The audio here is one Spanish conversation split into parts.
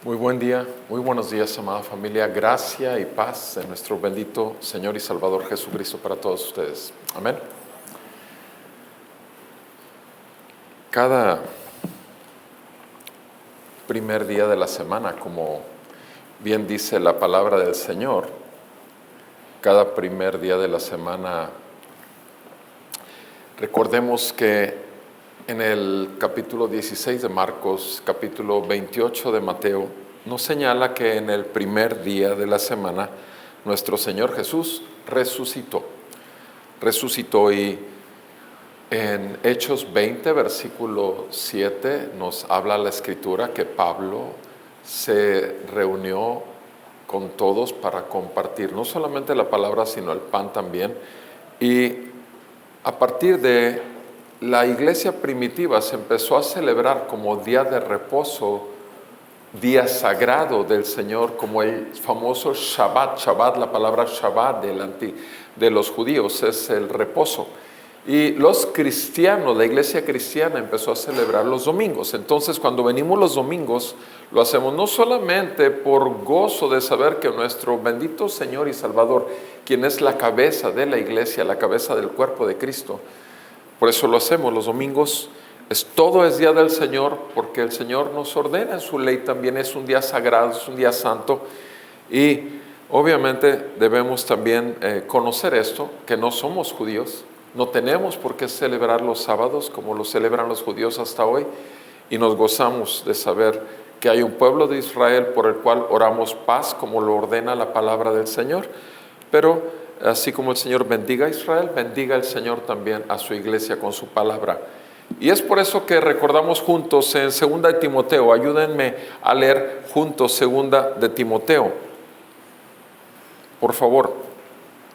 Muy buen día, muy buenos días, amada familia. Gracia y paz de nuestro bendito Señor y Salvador Jesucristo para todos ustedes. Amén. Cada primer día de la semana, como bien dice la palabra del Señor, cada primer día de la semana, recordemos que en el capítulo 16 de Marcos, capítulo 28 de Mateo, nos señala que en el primer día de la semana nuestro Señor Jesús resucitó. Resucitó y en Hechos 20, versículo 7, nos habla la Escritura que Pablo se reunió con todos para compartir no solamente la palabra, sino el pan también. Y a partir de la iglesia primitiva se empezó a celebrar como día de reposo, día sagrado del Señor, como el famoso Shabbat. Shabbat, la palabra Shabbat de los judíos es el reposo. Y los cristianos, la iglesia cristiana empezó a celebrar los domingos. Entonces, cuando venimos los domingos, lo hacemos no solamente por gozo de saber que nuestro bendito Señor y Salvador, quien es la cabeza de la iglesia, la cabeza del cuerpo de Cristo, por eso lo hacemos los domingos. Todo es día del Señor, porque el Señor nos ordena en su ley, también es un día sagrado, es un día santo. Y obviamente debemos también conocer esto, que no somos judíos, no tenemos por qué celebrar los sábados como lo celebran los judíos hasta hoy, y nos gozamos de saber que hay un pueblo de Israel por el cual oramos paz, como lo ordena la palabra del Señor. Pero así como el Señor bendiga a Israel, bendiga el Señor también a su iglesia con su palabra. Y es por eso que recordamos juntos en 2 de Timoteo. Ayúdenme a leer juntos 2 de Timoteo. Por favor,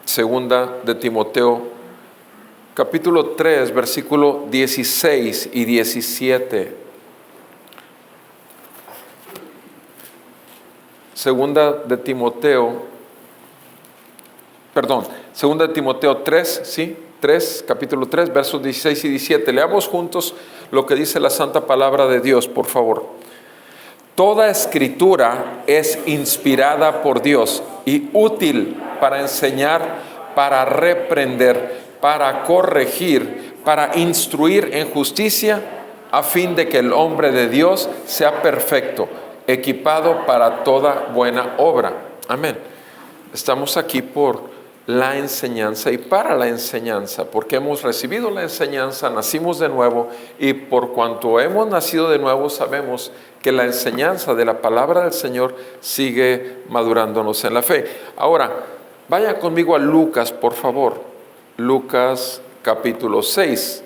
2 de Timoteo, capítulo 3, versículo 16 y 17. 2 de Timoteo 3, ¿sí? 3, capítulo 3, versos 16 y 17. Leamos juntos lo que dice la santa palabra de Dios, por favor. Toda escritura es inspirada por Dios y útil para enseñar, para reprender, para corregir, para instruir en justicia, a fin de que el hombre de Dios sea perfecto, equipado para toda buena obra. Amén. Estamos aquí por la enseñanza y para la enseñanza, porque hemos recibido la enseñanza, nacimos de nuevo, y por cuanto hemos nacido de nuevo sabemos que la enseñanza de la palabra del Señor sigue madurándonos en la fe. Ahora, vaya conmigo a Lucas, por favor. Lucas capítulo 6,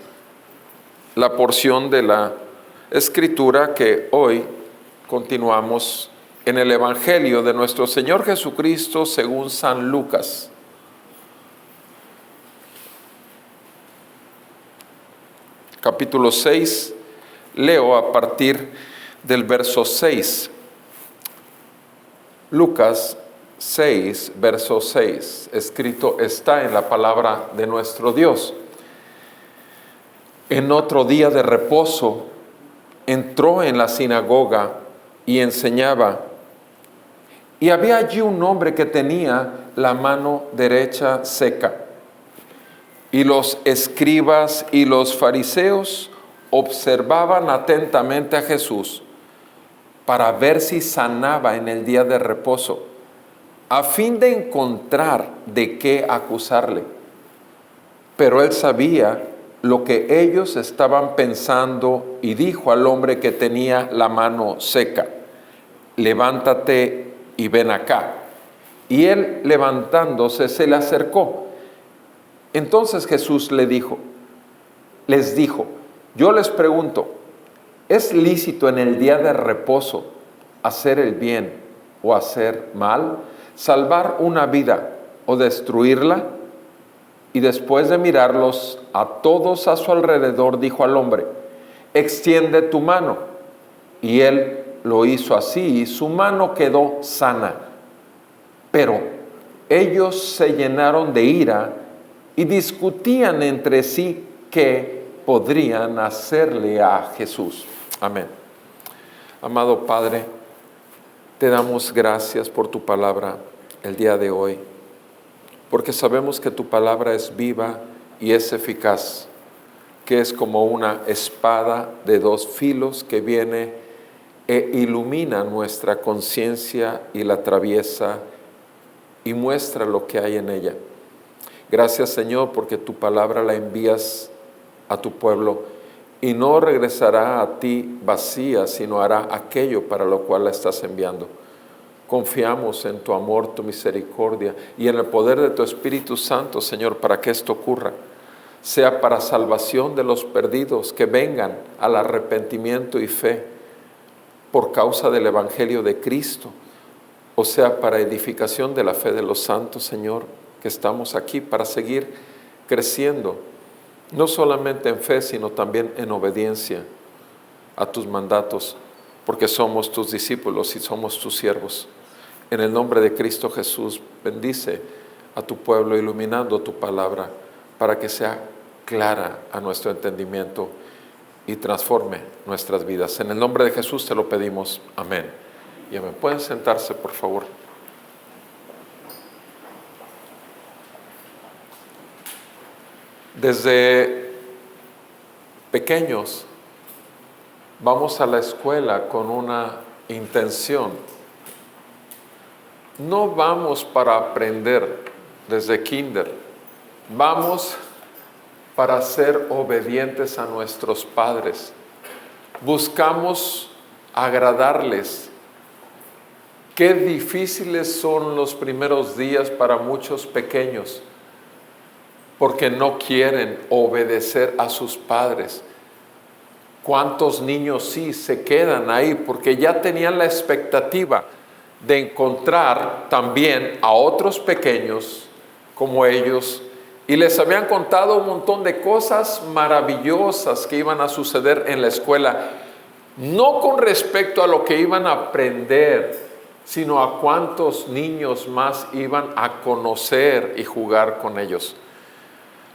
la porción de la Escritura que hoy continuamos en el Evangelio de nuestro Señor Jesucristo según San Lucas. Capítulo 6, leo a partir del verso 6. Lucas 6, verso 6, escrito está en la palabra de nuestro Dios. En otro día de reposo, entró en la sinagoga y enseñaba. Y había allí un hombre que tenía la mano derecha seca. Y los escribas y los fariseos observaban atentamente a Jesús para ver si sanaba en el día de reposo, a fin de encontrar de qué acusarle. Pero él sabía lo que ellos estaban pensando y dijo al hombre que tenía la mano seca: levántate y ven acá. Y él, levantándose, se le acercó. Entonces Jesús les dijo, yo les pregunto, ¿es lícito en el día de reposo hacer el bien o hacer mal, salvar una vida o destruirla? Y después de mirarlos a todos a su alrededor, dijo al hombre: extiende tu mano. Y él lo hizo así, y su mano quedó sana. Pero ellos se llenaron de ira y discutían entre sí qué podrían hacerle a Jesús. Amén. Amado Padre, Te damos gracias por tu palabra el día de hoy, porque sabemos que tu palabra es viva y es eficaz, que es como una espada de dos filos que viene e ilumina nuestra conciencia y la atraviesa y muestra lo que hay en ella. Gracias, Señor, porque tu palabra la envías a tu pueblo y no regresará a ti vacía, sino hará aquello para lo cual la estás enviando. Confiamos en tu amor, tu misericordia y en el poder de tu Espíritu Santo, Señor, para que esto ocurra. Sea para salvación de los perdidos que vengan al arrepentimiento y fe por causa del Evangelio de Cristo, o sea, para edificación de la fe de los santos, Señor, que estamos aquí para seguir creciendo, no solamente en fe, sino también en obediencia a tus mandatos, porque somos tus discípulos y somos tus siervos. En el nombre de Cristo Jesús, bendice a tu pueblo iluminando tu palabra para que sea clara a nuestro entendimiento y transforme nuestras vidas. En el nombre de Jesús te lo pedimos. Amén. Y amén. ¿Pueden sentarse, por favor? Desde pequeños vamos a la escuela con una intención. No vamos para aprender desde kinder, vamos para ser obedientes a nuestros padres. Buscamos agradarles. Qué difíciles son los primeros días para muchos pequeños, porque no quieren obedecer a sus padres. ¿Cuántos niños sí se quedan ahí porque ya tenían la expectativa de encontrar también a otros pequeños como ellos y les habían contado un montón de cosas maravillosas que iban a suceder en la escuela, no con respecto a lo que iban a aprender, sino a cuántos niños más iban a conocer y jugar con ellos?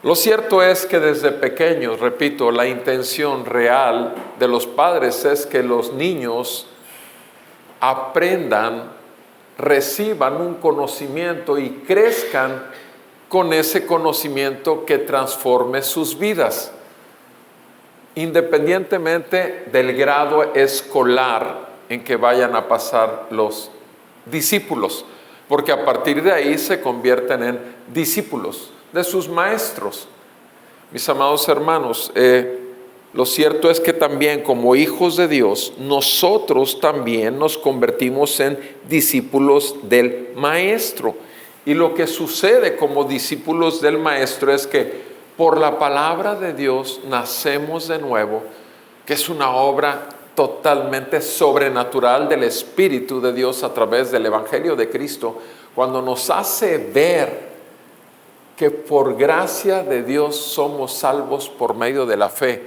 Lo cierto es que desde pequeños, repito, la intención real de los padres es que los niños aprendan, reciban un conocimiento y crezcan con ese conocimiento que transforme sus vidas, independientemente del grado escolar en que vayan a pasar los discípulos, porque a partir de ahí se convierten en discípulos de sus maestros. Mis amados hermanos, lo cierto es que también como hijos de Dios, nosotros también nos convertimos en discípulos del Maestro. Y lo que sucede como discípulos del Maestro es que por la palabra de Dios nacemos de nuevo, que es una obra totalmente sobrenatural del Espíritu de Dios a través del Evangelio de Cristo, cuando nos hace ver que por gracia de Dios somos salvos por medio de la fe,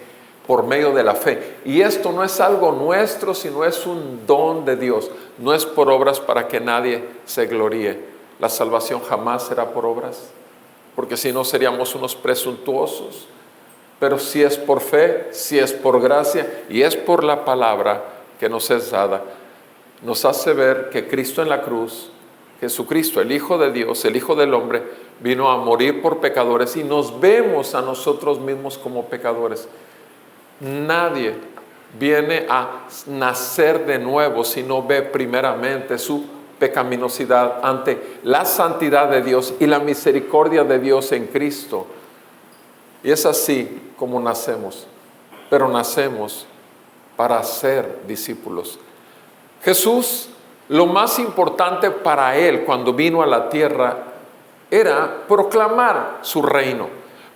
por medio de la fe. Y esto no es algo nuestro, sino es un don de Dios. No es por obras para que nadie se gloríe. La salvación jamás será por obras, porque si no seríamos unos presuntuosos. Pero si es por fe, si es por gracia y es por la palabra que nos es dada, nos hace ver que Cristo en la cruz, Jesucristo, el Hijo de Dios, el Hijo del hombre, vino a morir por pecadores y nos vemos a nosotros mismos como pecadores. Nadie viene a nacer de nuevo si no ve primeramente su pecaminosidad ante la santidad de Dios y la misericordia de Dios en Cristo. Y es así como nacemos, pero nacemos para ser discípulos. Jesús, lo más importante para él cuando vino a la tierra era proclamar su reino,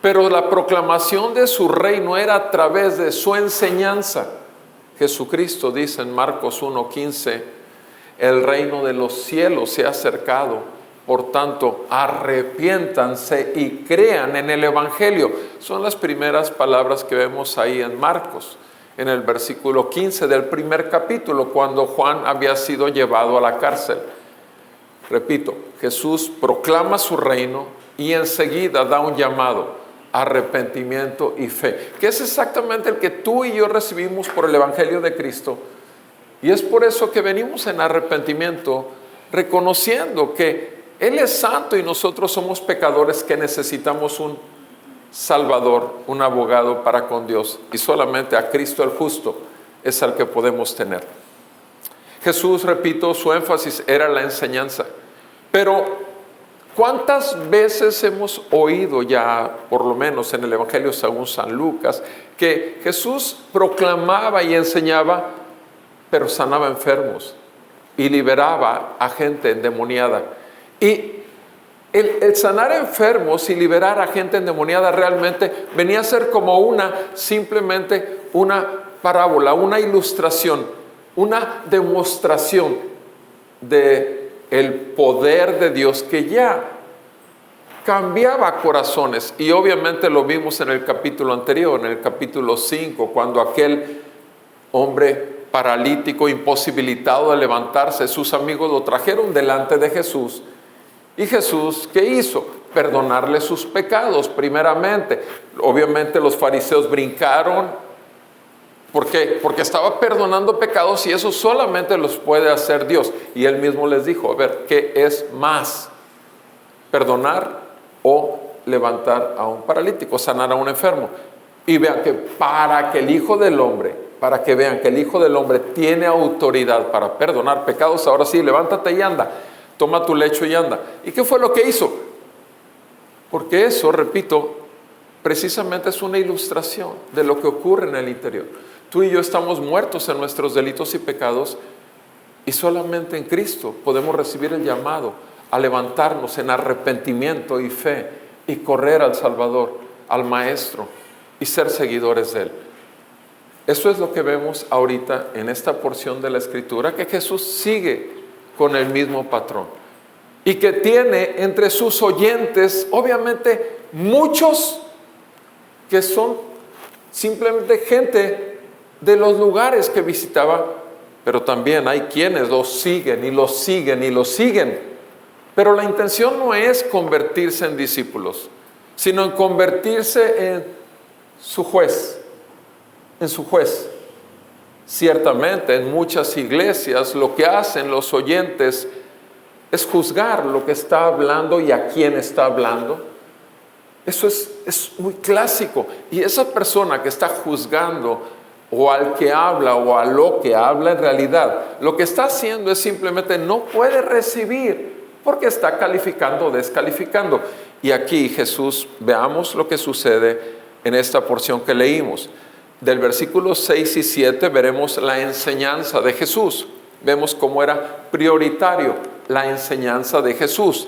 pero la proclamación de su reino era a través de su enseñanza. Jesucristo dice en Marcos 1:15, el reino de los cielos se ha acercado, por tanto arrepiéntanse y crean en el Evangelio. Son las primeras palabras que vemos ahí en Marcos, en el versículo 15 del primer capítulo, cuando Juan había sido llevado a la cárcel. Repito, Jesús proclama su reino y enseguida da un llamado, arrepentimiento y fe, que es exactamente el que tú y yo recibimos por el Evangelio de Cristo, Y es por eso que venimos en arrepentimiento, reconociendo que Él es santo y nosotros somos pecadores que necesitamos un Salvador, un abogado para con Dios. Y solamente a Cristo el justo es al que podemos tener. Jesús, repito, su énfasis era la enseñanza. Pero ¿cuántas veces hemos oído ya, por lo menos en el Evangelio según San Lucas, que Jesús proclamaba y enseñaba, pero sanaba enfermos y liberaba a gente endemoniada? Y el sanar enfermos y liberar a gente endemoniada realmente venía a ser como simplemente una parábola, una ilustración, una demostración del poder de Dios que ya cambiaba corazones. Y obviamente lo vimos en el capítulo anterior, en el capítulo 5, cuando aquel hombre paralítico, imposibilitado de levantarse, sus amigos lo trajeron delante de Jesús. Y Jesús, ¿qué hizo? Perdonarle sus pecados primeramente. Obviamente los fariseos brincaron. ¿Por qué? Porque estaba perdonando pecados y eso solamente los puede hacer Dios. Y Él mismo les dijo, a ver, ¿qué es más? ¿Perdonar o levantar a un paralítico, sanar a un enfermo? Y vean que para que vean que el Hijo del Hombre tiene autoridad para perdonar pecados, ahora sí, levántate y anda. Toma tu lecho y anda. ¿Y qué fue lo que hizo? Porque eso, repito, precisamente es una ilustración de lo que ocurre en el interior. Tú y yo estamos muertos en nuestros delitos y pecados y solamente en Cristo podemos recibir el llamado a levantarnos en arrepentimiento y fe y correr al Salvador, al Maestro y ser seguidores de Él. Eso es lo que vemos ahorita en esta porción de la Escritura, que Jesús sigue con el mismo patrón y que tiene entre sus oyentes obviamente muchos que son simplemente gente de los lugares que visitaba, pero también hay quienes los siguen y los siguen y los siguen. Pero la intención no es convertirse en discípulos, sino en convertirse en su juez, Ciertamente en muchas iglesias lo que hacen los oyentes es juzgar lo que está hablando y a quién está hablando. Eso es muy clásico. Y esa persona que está juzgando o al que habla o a lo que habla, en realidad lo que está haciendo es simplemente no puede recibir porque está calificando o descalificando. Y aquí Jesús, veamos lo que sucede en esta porción que leímos. Del versículo 6 y 7 veremos la enseñanza de Jesús. Vemos cómo era prioritario la enseñanza de Jesús.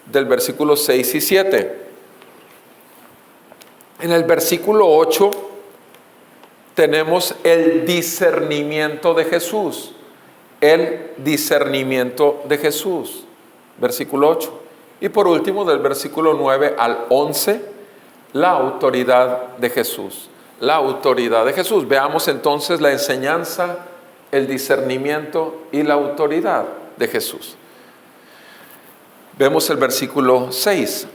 Del versículo 6 y 7. En el versículo 8 tenemos el discernimiento de Jesús. El discernimiento de Jesús. Versículo 8. Y por último, del versículo 9 al 11, la autoridad de Jesús. La autoridad de Jesús. Veamos entonces la enseñanza, el discernimiento y la autoridad de Jesús. Vemos el versículo 6.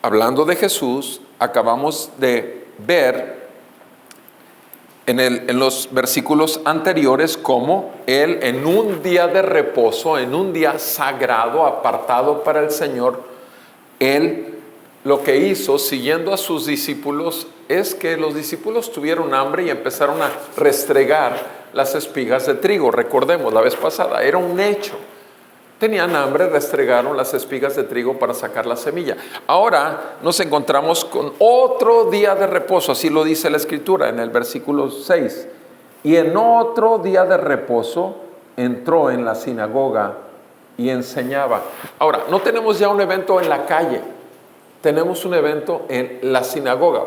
Hablando de Jesús, acabamos de ver en los versículos anteriores cómo Él en un día de reposo, en un día sagrado, apartado para el Señor, Él lo que hizo, siguiendo a sus discípulos, es que los discípulos tuvieron hambre y empezaron a restregar las espigas de trigo. Recordemos, la vez pasada, era un hecho. Tenían hambre, restregaron las espigas de trigo para sacar la semilla. Ahora nos encontramos con otro día de reposo, así lo dice la Escritura en el versículo 6. Y en otro día de reposo entró en la sinagoga y enseñaba. Ahora, no tenemos ya un evento en la calle. Tenemos un evento en la sinagoga,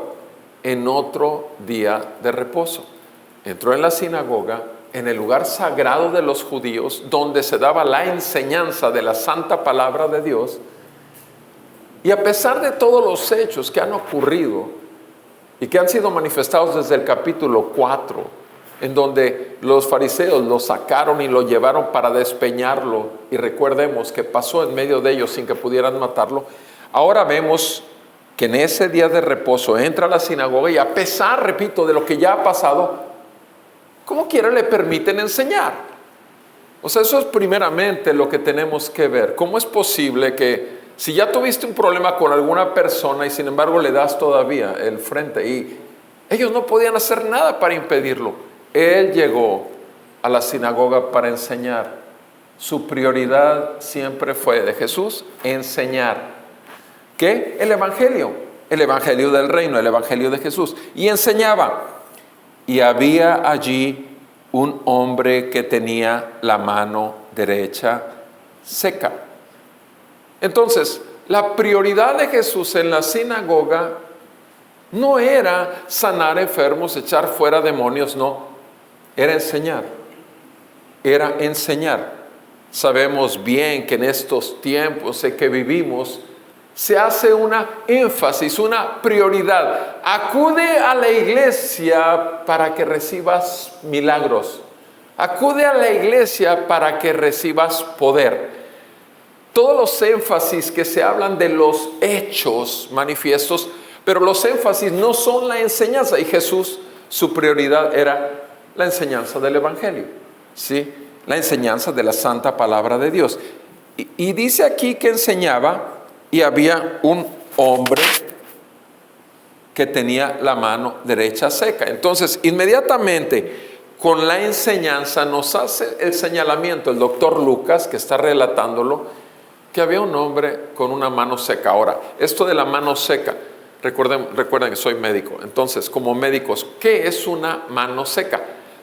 en otro día de reposo. Entró en la sinagoga, en el lugar sagrado de los judíos, donde se daba la enseñanza de la santa palabra de Dios. Y a pesar de todos los hechos que han ocurrido y que han sido manifestados desde el capítulo 4, en donde los fariseos lo sacaron y lo llevaron para despeñarlo, y recordemos que pasó en medio de ellos sin que pudieran matarlo. Ahora vemos que en ese día de reposo entra a la sinagoga y a pesar, repito, de lo que ya ha pasado, como quiera le permiten enseñar. O sea, eso es primeramente lo que tenemos que ver. ¿Cómo es posible que si ya tuviste un problema con alguna persona y sin embargo le das todavía el frente y ellos no podían hacer nada para impedirlo? Él llegó a la sinagoga para enseñar. Su prioridad siempre fue de Jesús, enseñar. ¿Qué? El Evangelio del reino, el Evangelio de Jesús. Y enseñaba. Y había allí un hombre que tenía la mano derecha seca. Entonces, la prioridad de Jesús en la sinagoga no era sanar enfermos, echar fuera demonios, no. Era enseñar. Era enseñar. Sabemos bien que en estos tiempos en que vivimos se hace una énfasis, una prioridad. Acude a la iglesia para que recibas milagros. Acude a la iglesia para que recibas poder. Todos los énfasis que se hablan de los hechos manifiestos, pero los énfasis no son la enseñanza. Y Jesús, su prioridad era la enseñanza del Evangelio, ¿sí? La enseñanza de la santa palabra de Dios. Y dice aquí que enseñaba y había un hombre que tenía la mano derecha seca. Entonces, inmediatamente con la enseñanza nos hace el señalamiento el doctor Lucas, que está relatándolo, que había un hombre con una mano seca. Ahora, esto de la mano seca, recuerden que soy médico. Entonces, como médicos, ¿qué es una mano seca?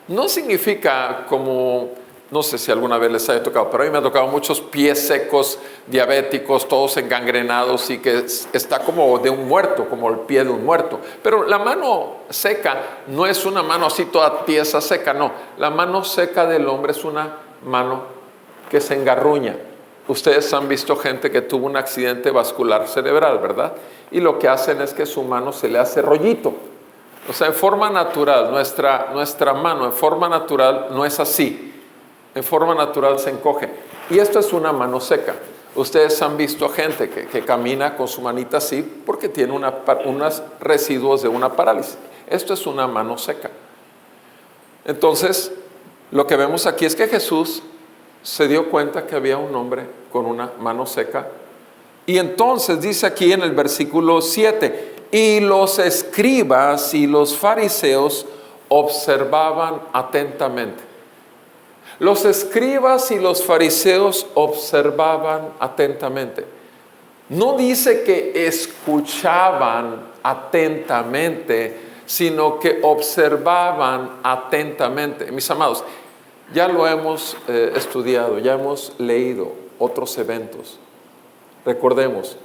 No significa como, no sé si alguna vez les haya tocado, pero a mí me ha tocado muchos pies secos, diabéticos, todos engangrenados y que está como de un muerto, como el pie de un muerto. Pero la mano seca no es una mano así toda tiesa, seca, no. La mano seca del hombre es una mano que se engarruña. Ustedes han visto gente que tuvo un accidente vascular cerebral, ¿verdad? Y lo que hacen es que su mano se le hace rollito. O sea, en forma natural, nuestra mano en forma natural no es así. En forma natural se encoge. Y esto es una mano seca. Ustedes han visto gente que camina con su manita así porque tiene unos residuos de una parálisis. Esto es una mano seca. Entonces, lo que vemos aquí es que Jesús se dio cuenta que había un hombre con una mano seca. Y entonces dice aquí en el versículo 7, y los escribas y los fariseos observaban atentamente. Los escribas y los fariseos observaban atentamente. No dice que escuchaban atentamente, sino que observaban atentamente. Mis amados, ya lo hemos estudiado, ya hemos leído otros eventos. Recordemos,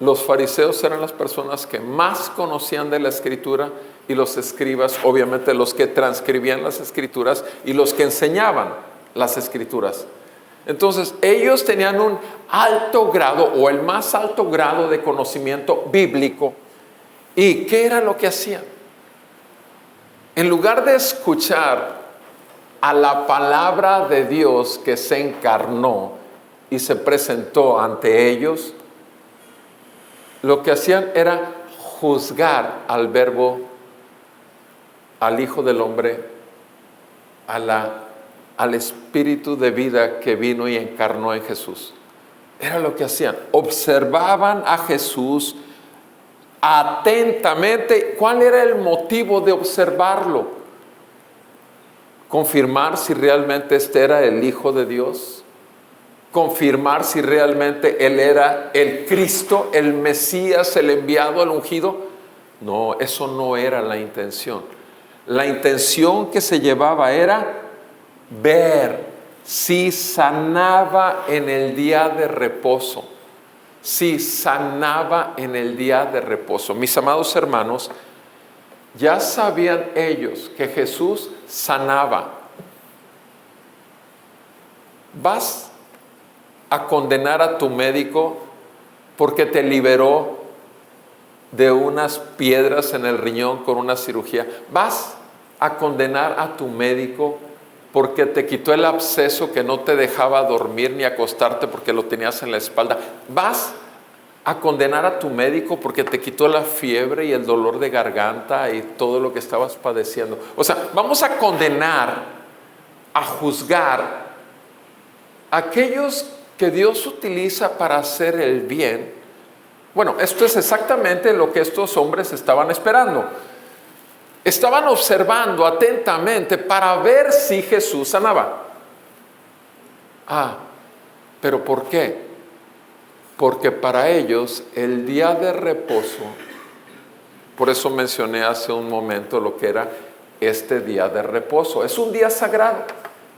los fariseos eran las personas que más conocían de la Escritura y los escribas, obviamente los que transcribían las Escrituras y los que enseñaban las Escrituras. Entonces, ellos tenían un alto grado o el más alto grado de conocimiento bíblico. ¿Y qué era lo que hacían? En lugar de escuchar a la palabra de Dios que se encarnó y se presentó ante ellos, lo que hacían era juzgar al verbo, al Hijo del Hombre, al Espíritu de vida que vino y encarnó en Jesús. Era lo que hacían. Observaban a Jesús atentamente. ¿Cuál era el motivo de observarlo? Confirmar si realmente este era el Hijo de Dios. Confirmar si realmente Él era el Cristo, el Mesías, el enviado, el ungido. No, eso no era la intención. La intención que se llevaba era ver si sanaba en el día de reposo. Si sanaba en el día de reposo. Mis amados hermanos, ya sabían ellos que Jesús sanaba. ¿Vas a condenar a tu médico porque te liberó de unas piedras en el riñón con una cirugía? ¿Vas a condenar a tu médico porque te quitó el absceso que no te dejaba dormir ni acostarte porque lo tenías en la espalda? ¿Vas a condenar a tu médico porque te quitó la fiebre y el dolor de garganta y todo lo que estabas padeciendo. O sea, vamos a condenar, a juzgar a aquellos que Dios utiliza para hacer el bien. Bueno, esto es exactamente lo que estos hombres estaban esperando. Estaban observando atentamente para ver si Jesús sanaba. ¿Pero por qué? Porque para ellos el día de reposo, por eso mencioné hace un momento lo que era este día de reposo. Es un día sagrado,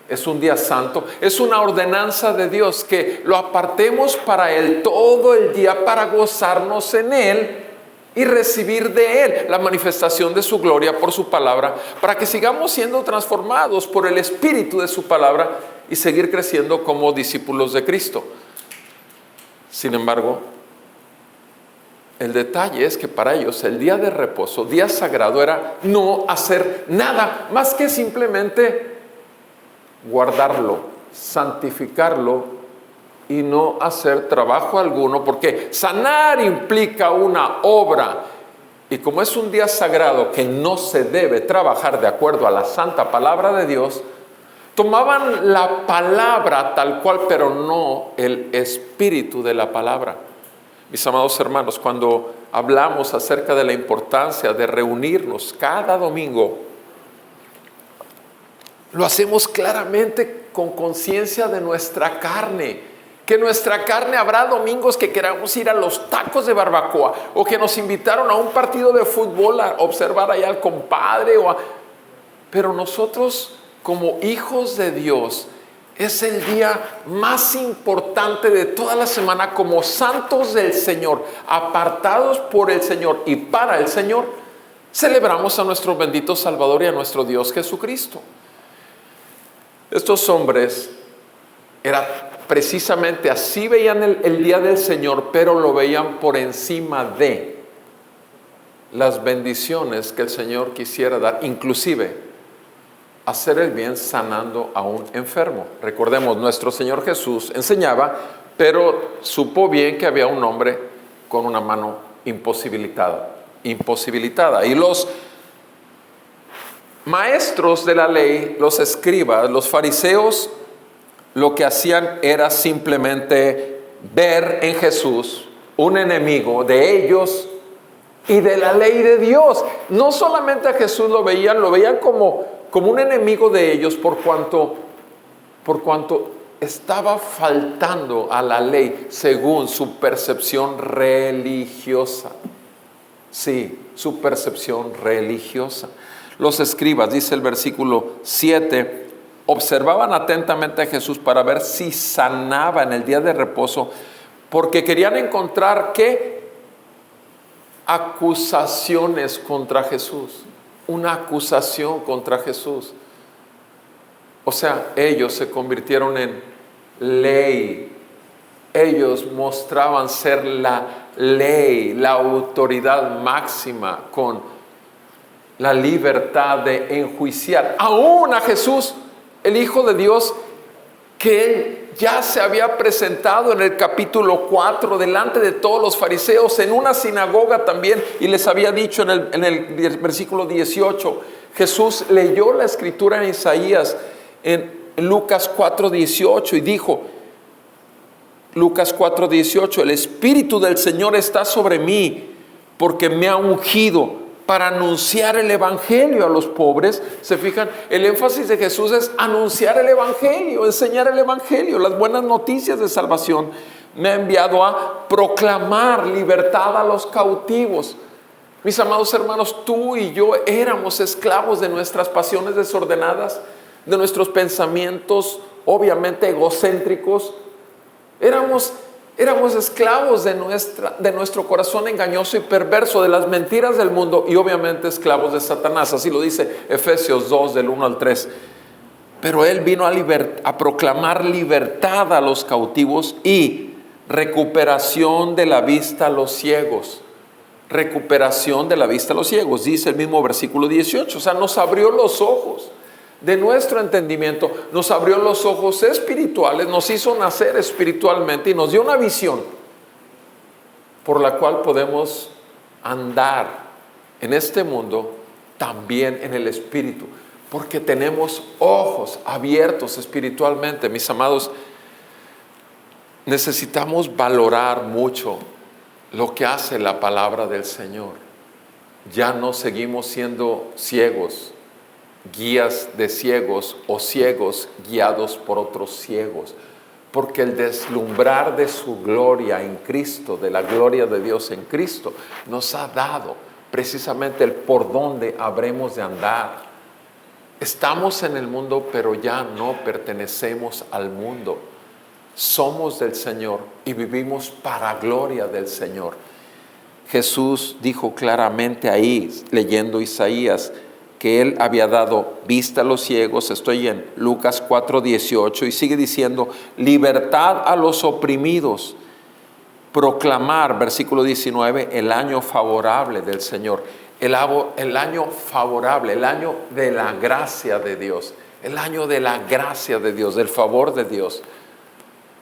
es un día santo, es una ordenanza de Dios que lo apartemos para Él todo el día para gozarnos en Él y recibir de Él la manifestación de su gloria por su palabra, para que sigamos siendo transformados por el Espíritu de su palabra y seguir creciendo como discípulos de Cristo. Sin embargo, el detalle es que para ellos el día de reposo, día sagrado, era no hacer nada más que simplemente guardarlo, santificarlo y no hacer trabajo alguno, porque sanar implica una obra. Y como es un día sagrado que no se debe trabajar de acuerdo a la santa palabra de Dios, tomaban la palabra tal cual, pero no el espíritu de la palabra. Mis amados hermanos, cuando hablamos acerca de la importancia de reunirnos cada domingo, lo hacemos claramente con conciencia de nuestra carne. Que nuestra carne, habrá domingos que queramos ir a los tacos de barbacoa, o que nos invitaron a un partido de fútbol a observar allá al compadre, pero nosotros, como hijos de Dios, es el día más importante de toda la semana, como santos del Señor, apartados por el Señor y para el Señor, celebramos a nuestro bendito Salvador y a nuestro Dios Jesucristo. Estos hombres era precisamente así, veían el día del Señor, pero lo veían por encima de las bendiciones que el Señor quisiera dar, inclusive hacer el bien sanando a un enfermo. Recordemos, nuestro Señor Jesús enseñaba, pero supo bien que había un hombre con una mano imposibilitada. Y los maestros de la ley, los escribas, los fariseos, lo que hacían era simplemente ver en Jesús un enemigo de ellos y de la ley de Dios. No solamente a Jesús lo veían como un enemigo de ellos por cuanto estaba faltando a la ley según su percepción religiosa. Sí, su percepción religiosa. Los escribas, dice el versículo 7, observaban atentamente a Jesús para ver si sanaba en el día de reposo, porque querían encontrar ¿qué? Acusaciones contra Jesús. Una acusación contra Jesús. O sea, ellos se convirtieron en ley. Ellos mostraban ser la ley, la autoridad máxima, con la libertad de enjuiciar aún a Jesús, el Hijo de Dios, que Él ya se había presentado en el capítulo 4 delante de todos los fariseos en una sinagoga también, y les había dicho en el versículo 18, Jesús leyó la escritura en Isaías, en Lucas 4:18, y dijo, Lucas 4:18, el Espíritu del Señor está sobre mí, porque me ha ungido para anunciar el Evangelio a los pobres. Se fijan, el énfasis de Jesús es anunciar el Evangelio, enseñar el Evangelio, las buenas noticias de salvación. Me ha enviado a proclamar libertad a los cautivos. Mis amados hermanos, tú y yo éramos esclavos de nuestras pasiones desordenadas, de nuestros pensamientos obviamente egocéntricos. Éramos esclavos de nuestro corazón engañoso y perverso, de las mentiras del mundo, y obviamente esclavos de Satanás. Así lo dice Efesios 2 del 1 al 3. Pero Él vino a proclamar libertad a los cautivos y recuperación de la vista a los ciegos. Recuperación de la vista a los ciegos, dice el mismo versículo 18. O sea, nos abrió los ojos de nuestro entendimiento, nos abrió los ojos espirituales, nos hizo nacer espiritualmente y nos dio una visión. por la cual podemos andar en este mundo, también en el Espíritu, porque tenemos ojos abiertos espiritualmente. Mis amados, necesitamos valorar mucho lo que hace la palabra del Señor. Ya no seguimos siendo ciegos, guías de ciegos o ciegos guiados por otros ciegos, porque el deslumbrar de su gloria en Cristo, de la gloria de Dios en Cristo, nos ha dado precisamente el por dónde habremos de andar. Estamos en el mundo, pero ya no pertenecemos al mundo. Somos del Señor y vivimos para gloria del Señor. Jesús dijo claramente ahí, leyendo Isaías, que Él había dado vista a los ciegos. Estoy en Lucas 4:18 y sigue diciendo, libertad a los oprimidos, proclamar, versículo 19, el año favorable del Señor. El año favorable, el año de la gracia de Dios, el año de la gracia de Dios, del favor de Dios,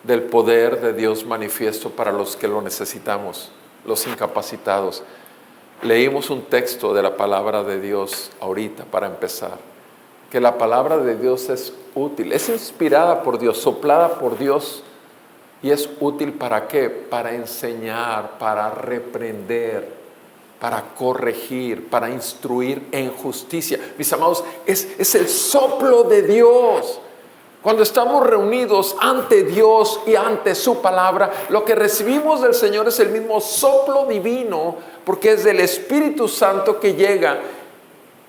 del poder de Dios manifiesto para los que lo necesitamos, los incapacitados. Leímos un texto de la palabra de Dios ahorita para empezar, que la palabra de Dios es útil, es inspirada por Dios, soplada por Dios, y es útil ¿para qué? Para enseñar, para reprender, para corregir, para instruir en justicia. Mis amados, es el soplo de Dios. Cuando estamos reunidos ante Dios y ante su palabra, lo que recibimos del Señor es el mismo soplo divino, porque es del Espíritu Santo que llega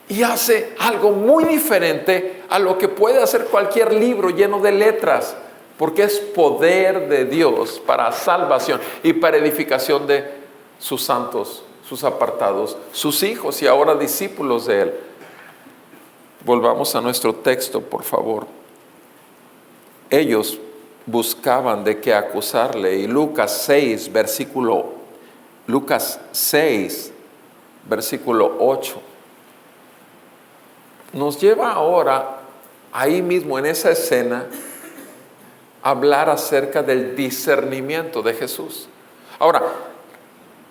y hace algo muy diferente a lo que puede hacer cualquier libro lleno de letras, porque es poder de Dios para salvación y para edificación de sus santos, sus apartados, sus hijos y ahora discípulos de Él. Volvamos a nuestro texto, por favor. Ellos buscaban de qué acusarle, y Lucas 6, versículo 8, nos lleva ahora, ahí mismo en esa escena, a hablar acerca del discernimiento de Jesús. Ahora,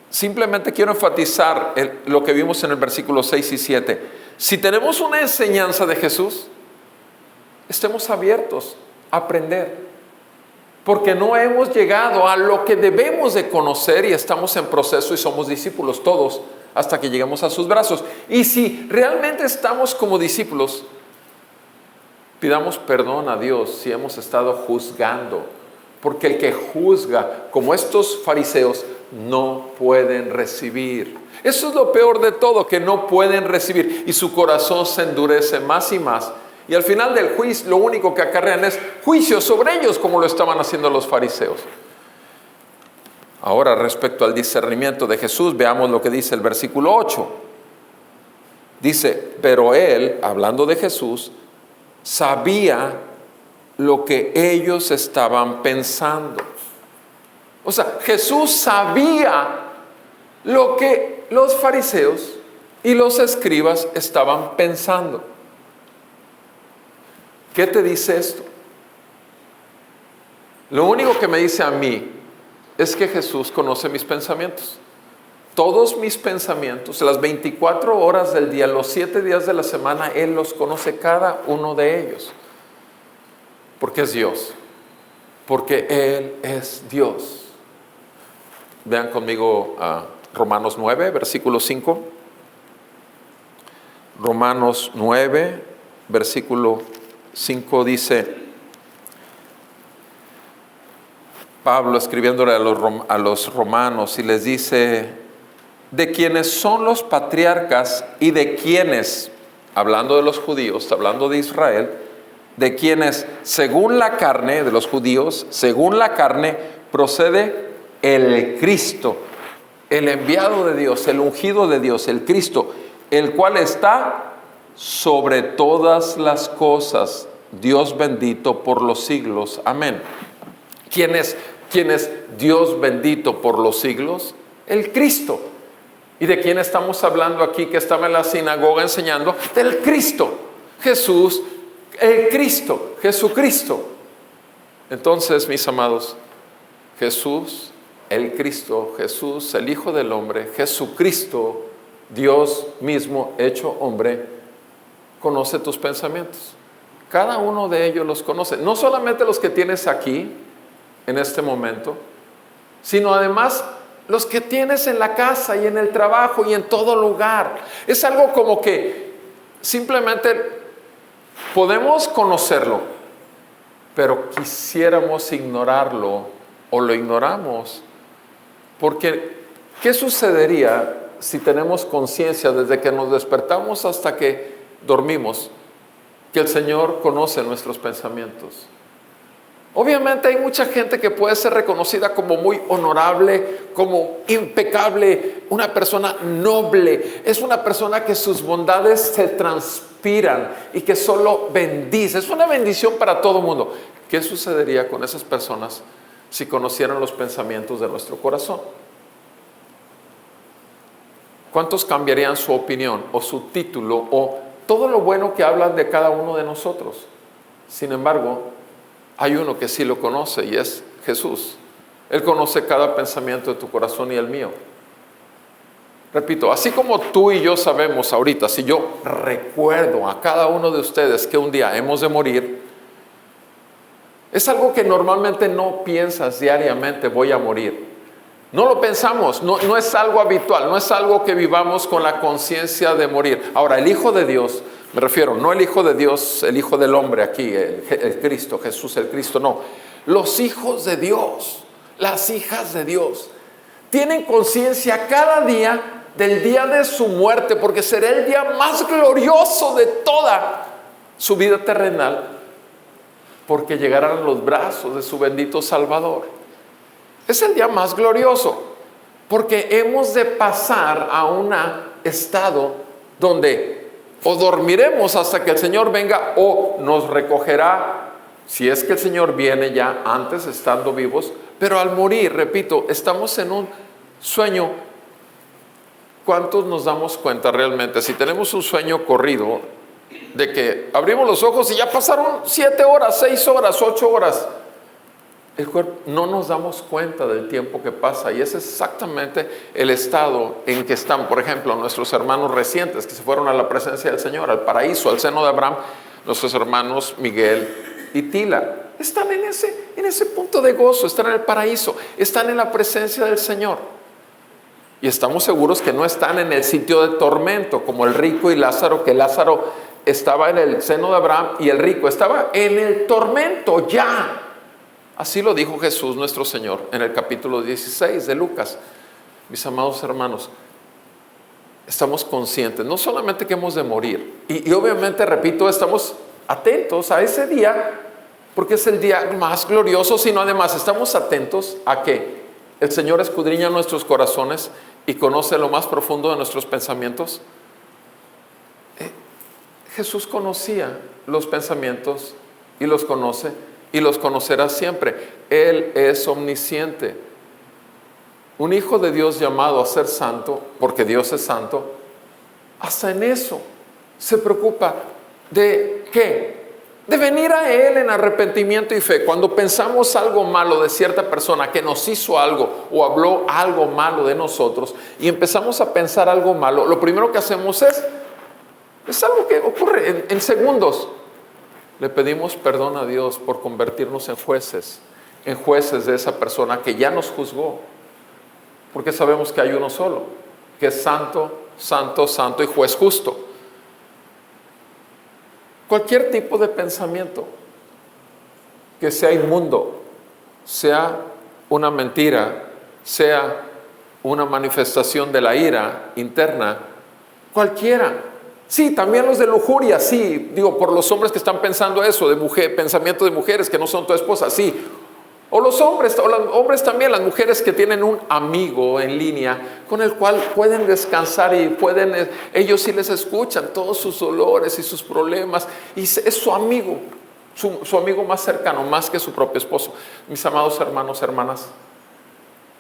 simplemente quiero enfatizar lo que vimos en el versículo 6 y 7. Si tenemos una enseñanza de Jesús, estemos abiertos aprender, porque no hemos llegado a lo que debemos de conocer y estamos en proceso y somos discípulos todos hasta que lleguemos a sus brazos. Y si realmente estamos como discípulos, pidamos perdón a Dios si hemos estado juzgando, porque el que juzga, como estos fariseos, no pueden recibir. Eso es lo peor de todo, que no pueden recibir y su corazón se endurece más y más. Y al final del juicio, lo único que acarrean es juicio sobre ellos, como lo estaban haciendo los fariseos. Ahora, respecto al discernimiento de Jesús, veamos lo que dice el versículo 8. Dice, pero Él, hablando de Jesús, sabía lo que ellos estaban pensando. O sea, Jesús sabía lo que los fariseos y los escribas estaban pensando. ¿Qué te dice esto? Lo único que me dice a mí es que Jesús conoce mis pensamientos. Todos mis pensamientos, las 24 horas del día, los 7 días de la semana, Él los conoce cada uno de ellos. Porque es Dios. Porque Él es Dios. Vean conmigo a Romanos 9, versículo 5. Romanos 9, versículo 5 dice, Pablo escribiéndole a los romanos y les dice, de quienes son los patriarcas y de quienes, hablando de los judíos, hablando de Israel, de quienes según la carne, de los judíos, según la carne, procede el Cristo, el enviado de Dios, el ungido de Dios, el Cristo, el cual está sobre todas las cosas, Dios bendito por los siglos. Amén. ¿Quién es Dios bendito por los siglos? El Cristo. ¿Y de quién estamos hablando aquí que estaba en la sinagoga enseñando? Del Cristo. Jesús, el Cristo, Jesucristo. Entonces, mis amados, Jesús el Cristo, Jesús, el Hijo del Hombre, Jesucristo, Dios mismo hecho hombre, conoce tus pensamientos. Cada uno de ellos los conoce. No solamente los que tienes aquí, en este momento, sino además los que tienes en la casa y en el trabajo y en todo lugar. Es algo como que simplemente podemos conocerlo, pero quisiéramos ignorarlo o lo ignoramos. Porque, ¿qué sucedería si tenemos conciencia desde que nos despertamos hasta que dormimos, que el Señor conoce nuestros pensamientos? Obviamente hay mucha gente que puede ser reconocida como muy honorable, como impecable, una persona noble. Es una persona que sus bondades se transpiran y que solo bendice. Es una bendición para todo el mundo. ¿Qué sucedería con esas personas si conocieran los pensamientos de nuestro corazón? ¿Cuántos cambiarían su opinión o su título o todo lo bueno que hablan de cada uno de nosotros? Sin embargo, hay uno que sí lo conoce y es Jesús. Él conoce cada pensamiento de tu corazón y el mío. Repito, así como tú y yo sabemos ahorita, si yo recuerdo a cada uno de ustedes que un día hemos de morir, es algo que normalmente no piensas diariamente, voy a morir. No lo pensamos, no es algo habitual, no es algo que vivamos con la conciencia de morir. Ahora, el Hijo de Dios, me refiero, no el Hijo de Dios, el Hijo del Hombre aquí, el Cristo, Jesús el Cristo, no. Los hijos de Dios, las hijas de Dios, tienen conciencia cada día del día de su muerte, porque será el día más glorioso de toda su vida terrenal, porque llegarán a los brazos de su bendito Salvador. Es el día más glorioso, porque hemos de pasar a un estado donde o dormiremos hasta que el Señor venga o nos recogerá, si es que el Señor viene ya antes estando vivos, pero al morir, repito, estamos en un sueño. ¿Cuántos nos damos cuenta realmente? Si tenemos un sueño corrido, de que abrimos los ojos y ya pasaron 7 horas, 6 horas, 8 horas, el cuerpo, no nos damos cuenta del tiempo que pasa, y ese es exactamente el estado en que están, por ejemplo, nuestros hermanos recientes que se fueron a la presencia del Señor, al paraíso, al seno de Abraham, nuestros hermanos Miguel y Tila. Están en ese punto de gozo, están en el paraíso, están en la presencia del Señor. Y estamos seguros que no están en el sitio de tormento, como el rico y Lázaro, que Lázaro estaba en el seno de Abraham y el rico estaba en el tormento ya. Así lo dijo Jesús nuestro Señor en el capítulo 16 de Lucas. Mis amados hermanos, estamos conscientes, no solamente que hemos de morir, y obviamente, repito, estamos atentos a ese día, porque es el día más glorioso, sino además estamos atentos a que el Señor escudriña nuestros corazones y conoce lo más profundo de nuestros pensamientos. Jesús conocía los pensamientos y los conoce y los conocerá siempre. Él es omnisciente. Un hijo de Dios llamado a ser santo, porque Dios es santo, hasta en eso se preocupa. ¿De qué? De venir a Él en arrepentimiento y fe. Cuando pensamos algo malo de cierta persona que nos hizo algo o habló algo malo de nosotros y empezamos a pensar algo malo, lo primero que hacemos es algo que ocurre en segundos. Le pedimos perdón a Dios por convertirnos en jueces de esa persona que ya nos juzgó, porque sabemos que hay uno solo, que es santo, santo, santo y juez justo. Cualquier tipo de pensamiento que sea inmundo, sea una mentira, sea una manifestación de la ira interna, cualquiera. Sí, también los de lujuria, sí, digo, por los hombres que están pensando eso, pensamiento de mujeres que no son tu esposa, sí. O los hombres también, las mujeres que tienen un amigo en línea con el cual pueden descansar y ellos sí les escuchan todos sus dolores y sus problemas, y es su amigo, su amigo más cercano, más que su propio esposo. Mis amados hermanos, hermanas,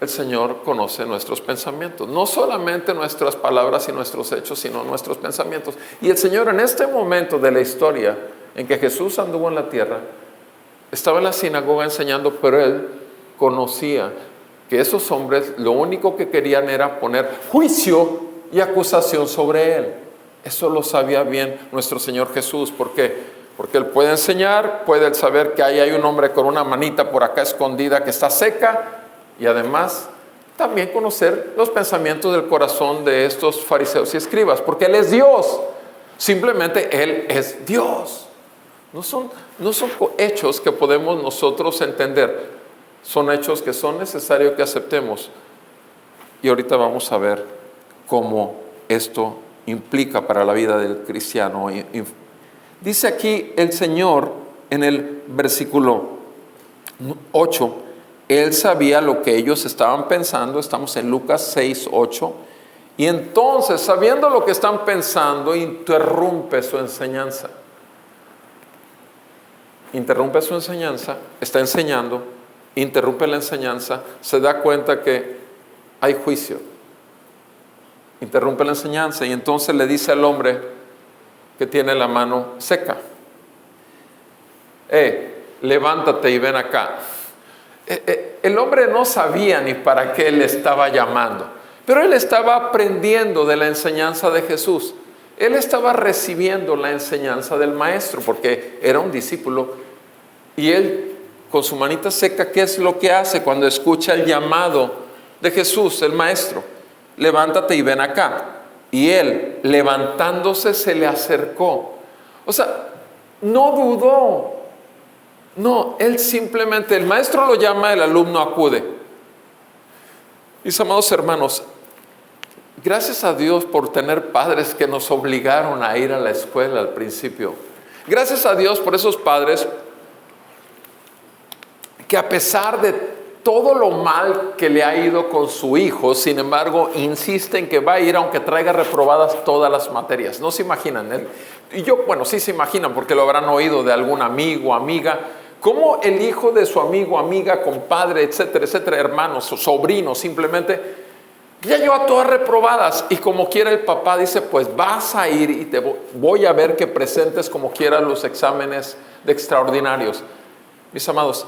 el Señor conoce nuestros pensamientos, no solamente nuestras palabras y nuestros hechos, sino nuestros pensamientos. Y el Señor, en este momento de la historia en que Jesús anduvo en la tierra, estaba en la sinagoga enseñando, pero Él conocía que esos hombres lo único que querían era poner juicio y acusación sobre él. Eso lo sabía bien nuestro Señor Jesús. ¿Por qué? Porque Él puede enseñar, puede saber que ahí hay un hombre con una manita por acá escondida que está seca, y además también conocer los pensamientos del corazón de estos fariseos y escribas, porque Él es Dios. Simplemente Él es Dios. No son hechos que podemos nosotros entender. Son hechos que son necesarios que aceptemos. Y ahorita vamos a ver cómo esto implica para la vida del cristiano. Dice aquí el Señor en el versículo 8, Él sabía lo que ellos estaban pensando. Estamos en Lucas 6, 8. Y entonces, sabiendo lo que están pensando, interrumpe su enseñanza. Interrumpe su enseñanza, está enseñando, interrumpe la enseñanza, se da cuenta que hay juicio. Interrumpe la enseñanza y entonces le dice al hombre que tiene la mano seca: levántate y ven acá. El hombre no sabía ni para qué le estaba llamando, pero él estaba aprendiendo de la enseñanza de Jesús. Él estaba recibiendo la enseñanza del maestro porque era un discípulo. Y él, con su manita seca, ¿qué es lo que hace cuando escucha el llamado de Jesús, el maestro? Levántate y ven acá. Y él, levantándose, se le acercó. O sea, no dudó. No, él simplemente, el maestro lo llama, el alumno acude. Mis amados hermanos, gracias a Dios por tener padres que nos obligaron a ir a la escuela al principio. Gracias a Dios por esos padres que, a pesar de todo lo mal que le ha ido con su hijo, sin embargo, insisten que va a ir aunque traiga reprobadas todas las materias. No se imaginan. Bueno, sí se imaginan porque lo habrán oído de algún amigo, amiga, cómo el hijo de su amigo, amiga, compadre, etcétera, etcétera, hermanos, sobrinos, simplemente ya lleva todas reprobadas, y como quiera el papá dice: pues vas a ir y te voy a ver que presentes como quieras los exámenes de extraordinarios. Mis amados,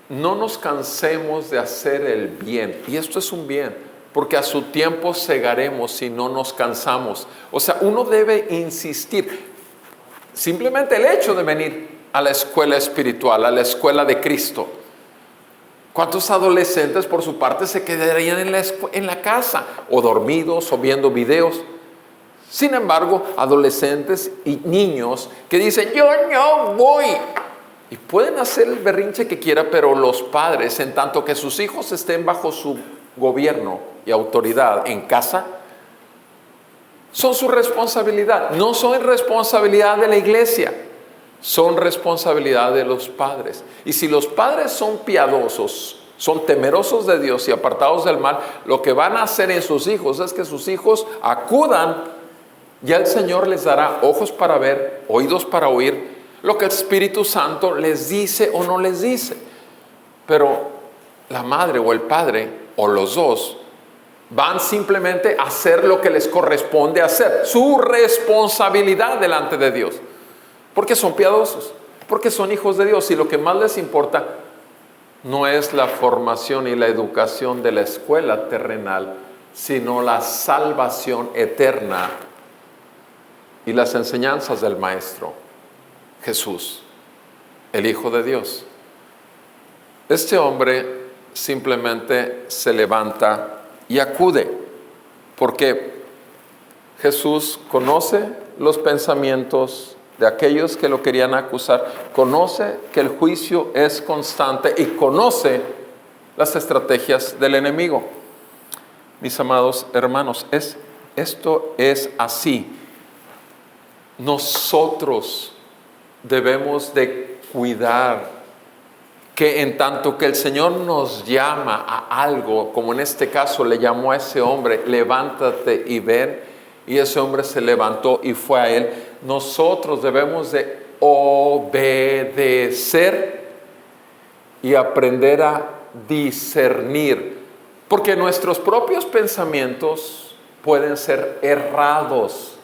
no nos cansemos de hacer el bien, y esto es un bien, porque a su tiempo segaremos si no nos cansamos. O sea, uno debe insistir. Simplemente el hecho de venir a la escuela espiritual, a la escuela de Cristo. ¿Cuántos adolescentes por su parte se quedarían en la casa, o dormidos, o viendo videos? Sin embargo, adolescentes y niños que dicen: yo no voy. Y pueden hacer el berrinche que quiera, pero los padres, en tanto que sus hijos estén bajo su gobierno y autoridad en casa, son su responsabilidad. No son responsabilidad de la iglesia, son responsabilidad de los padres. Y si los padres son piadosos, son temerosos de Dios y apartados del mal, lo que van a hacer en sus hijos es que sus hijos acudan. Ya el Señor les dará ojos para ver, oídos para oír lo que el Espíritu Santo les dice o no les dice. Pero la madre o el padre, o los dos, van simplemente a hacer lo que les corresponde hacer, su responsabilidad delante de Dios, porque son piadosos, porque son hijos de Dios, y lo que más les importa no es la formación y la educación de la escuela terrenal, sino la salvación eterna y las enseñanzas del Maestro Jesús, el Hijo de Dios. Este hombre simplemente se levanta y acude, porque Jesús conoce los pensamientos de aquellos que lo querían acusar, conoce que el juicio es constante y conoce las estrategias del enemigo. Mis amados hermanos, esto es así. Nosotros debemos de cuidar que, en tanto que el Señor nos llama a algo, como en este caso le llamó a ese hombre: levántate y ven, y ese hombre se levantó y fue a él, nosotros debemos de obedecer y aprender a discernir, porque nuestros propios pensamientos pueden ser errados.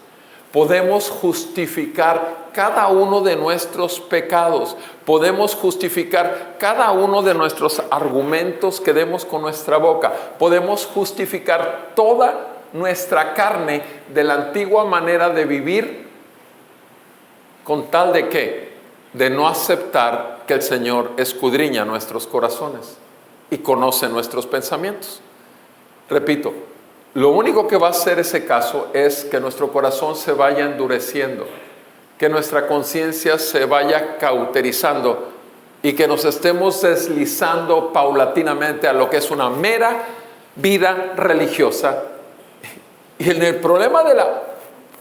podemos justificar cada uno de nuestros pecados, podemos justificar cada uno de nuestros argumentos que demos con nuestra boca, podemos justificar toda nuestra carne de la antigua manera de vivir, con tal de ¿qué? De no aceptar que el Señor escudriña nuestros corazones y conoce nuestros pensamientos. Repito, lo único que va a hacer ese caso es que nuestro corazón se vaya endureciendo, que nuestra conciencia se vaya cauterizando y que nos estemos deslizando paulatinamente a lo que es una mera vida religiosa. Y en el problema de la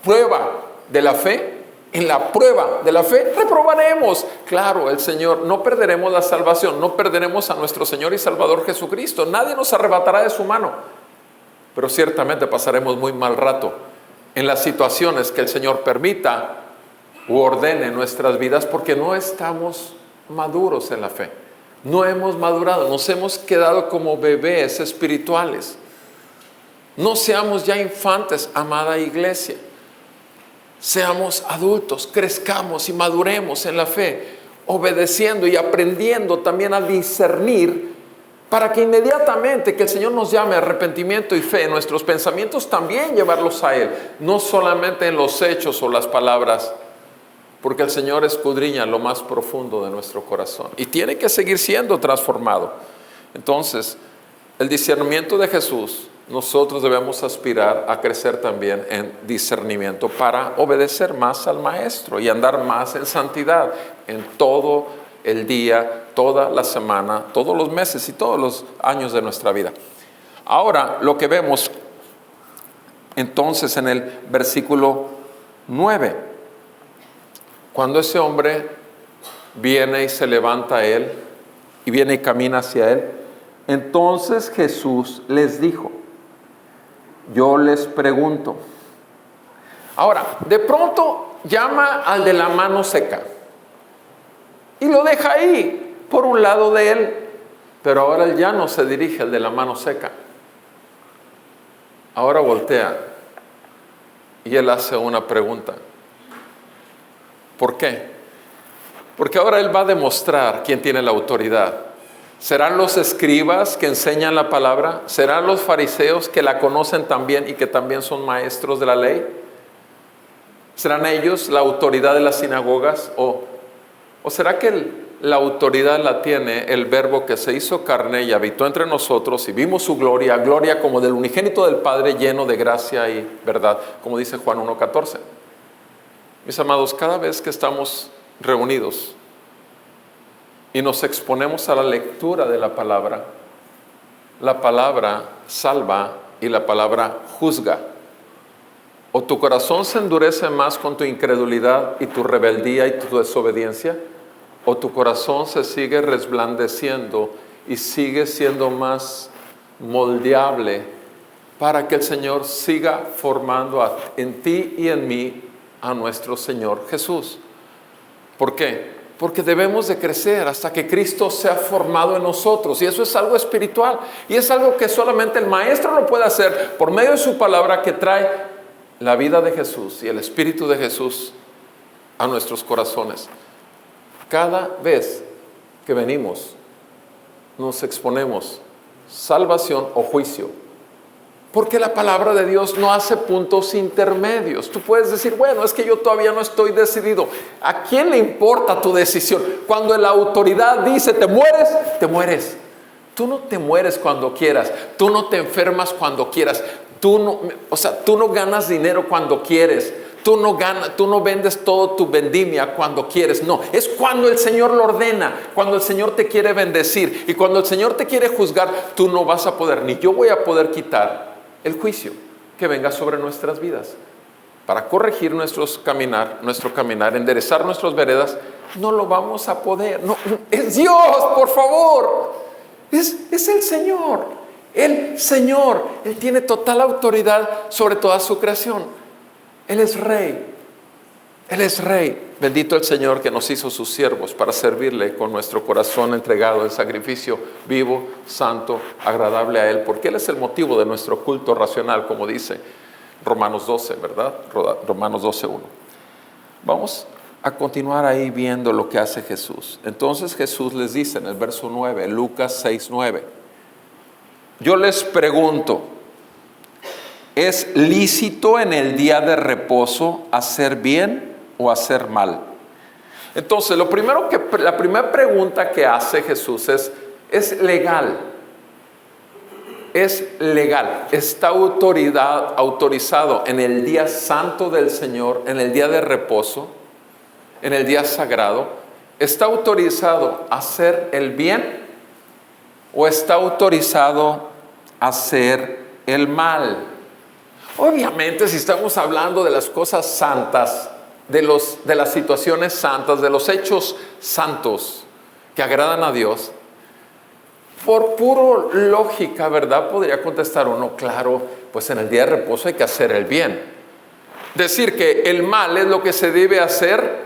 prueba de la fe, en la prueba de la fe, reprobaremos. Claro, el Señor, no perderemos la salvación, no perderemos a nuestro Señor y Salvador Jesucristo. Nadie nos arrebatará de su mano. Pero ciertamente pasaremos muy mal rato en las situaciones que el Señor permita u ordene en nuestras vidas, porque no estamos maduros en la fe. No hemos madurado, nos hemos quedado como bebés espirituales. No seamos ya infantes, amada iglesia. Seamos adultos, crezcamos y maduremos en la fe, obedeciendo y aprendiendo también a discernir, para que inmediatamente que el Señor nos llame a arrepentimiento y fe en nuestros pensamientos, también llevarlos a Él, no solamente en los hechos o las palabras, porque el Señor escudriña lo más profundo de nuestro corazón y tiene que seguir siendo transformado. Entonces, el discernimiento de Jesús, nosotros debemos aspirar a crecer también en discernimiento para obedecer más al Maestro y andar más en santidad en todo el día, toda la semana, todos los meses y todos los años de nuestra vida. Ahora, lo que vemos entonces en el versículo 9, cuando ese hombre viene y se levanta a él y viene y camina hacia él, entonces Jesús les dijo: yo les pregunto. Ahora, de pronto llama al de la mano seca y lo deja ahí, por un lado de él, pero ahora él ya no se dirige al de la mano seca. Ahora voltea y él hace una pregunta. ¿Por qué? Porque ahora él va a demostrar quién tiene la autoridad. ¿Serán los escribas que enseñan la palabra? ¿Serán los fariseos que la conocen también y que también son maestros de la ley? ¿Serán ellos la autoridad de las sinagogas? ¿O será que la autoridad la tiene el Verbo que se hizo carne y habitó entre nosotros y vimos su gloria, gloria como del unigénito del Padre, lleno de gracia y verdad, como dice Juan 1:14? Mis amados, cada vez que estamos reunidos y nos exponemos a la lectura de la palabra salva y la palabra juzga. O tu corazón se endurece más con tu incredulidad y tu rebeldía y tu desobediencia, o tu corazón se sigue resplandeciendo y sigue siendo más moldeable para que el Señor siga formando en ti y en mí a nuestro Señor Jesús. ¿Por qué? Porque debemos de crecer hasta que Cristo sea formado en nosotros, y eso es algo espiritual, y es algo que solamente el Maestro lo puede hacer por medio de su palabra, que trae la vida de Jesús y el Espíritu de Jesús a nuestros corazones. Cada vez que venimos, nos exponemos salvación o juicio, porque la palabra de Dios no hace puntos intermedios. Tú puedes decir, bueno, es que yo todavía no estoy decidido. ¿A quién le importa tu decisión? Cuando la autoridad dice, te mueres, te mueres. Tú no te mueres cuando quieras. Tú no te enfermas cuando quieras. Tú no ganas dinero cuando quieres. Tú no vendes todo tu vendimia cuando quieres. No, es cuando el Señor lo ordena, cuando el Señor te quiere bendecir y cuando el Señor te quiere juzgar. Tú no vas a poder, ni yo voy a poder quitar el juicio que venga sobre nuestras vidas. Para corregir nuestro caminar, enderezar nuestras veredas, no lo vamos a poder. No, es Dios, por favor. Es el Señor. El Señor, Él tiene total autoridad sobre toda su creación. Él es Rey. Él es Rey. Bendito el Señor que nos hizo sus siervos para servirle con nuestro corazón entregado en sacrificio vivo, santo, agradable a Él, porque Él es el motivo de nuestro culto racional, como dice Romanos 12, ¿verdad? Romanos 12:1. Vamos a continuar ahí viendo lo que hace Jesús. Entonces Jesús les dice en el verso 9, Lucas 6:9, yo les pregunto, ¿es lícito en el día de reposo hacer bien o hacer mal? Entonces, la primera pregunta que hace Jesús ¿es legal? Es legal, está autorizado en el día santo del Señor, en el día de reposo, en el día sagrado, ¿está autorizado a hacer el bien o está autorizado a hacer el mal? Obviamente, si estamos hablando de las cosas santas, de las situaciones santas, de los hechos santos que agradan a Dios, por puro lógica, ¿verdad? Podría contestar uno, claro, pues en el día de reposo hay que hacer el bien. Decir que el mal es lo que se debe hacer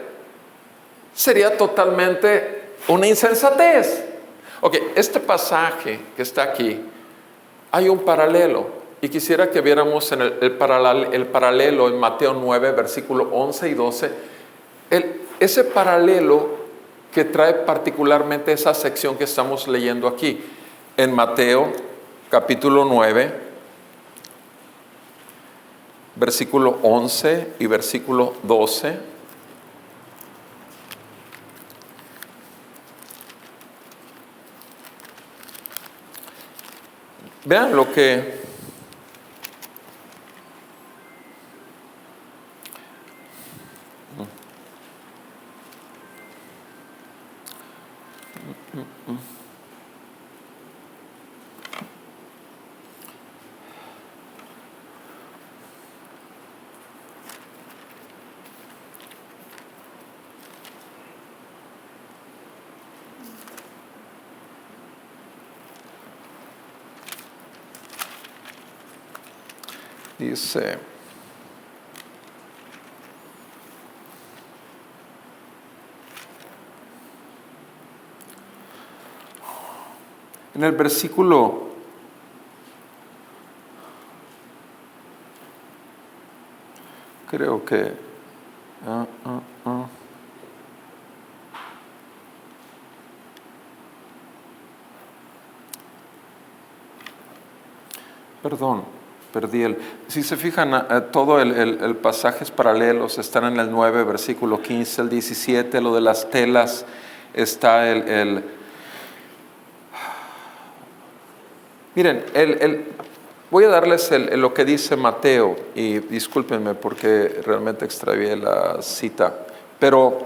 sería totalmente una insensatez. Ok, este pasaje que está aquí, hay un paralelo. Y quisiera que viéramos en el paralelo en Mateo 9, versículo 11 y 12. Ese paralelo que trae particularmente esa sección que estamos leyendo aquí. En Mateo capítulo 9, versículo 11 y versículo 12. Vean lo que dice. En el versículo creo que perdón, perdí si se fijan, todo el pasajes paralelos están en el 9, versículo 15, el 17, lo de las telas, está miren, voy a darles lo que dice Mateo, y discúlpenme porque realmente extravié la cita, pero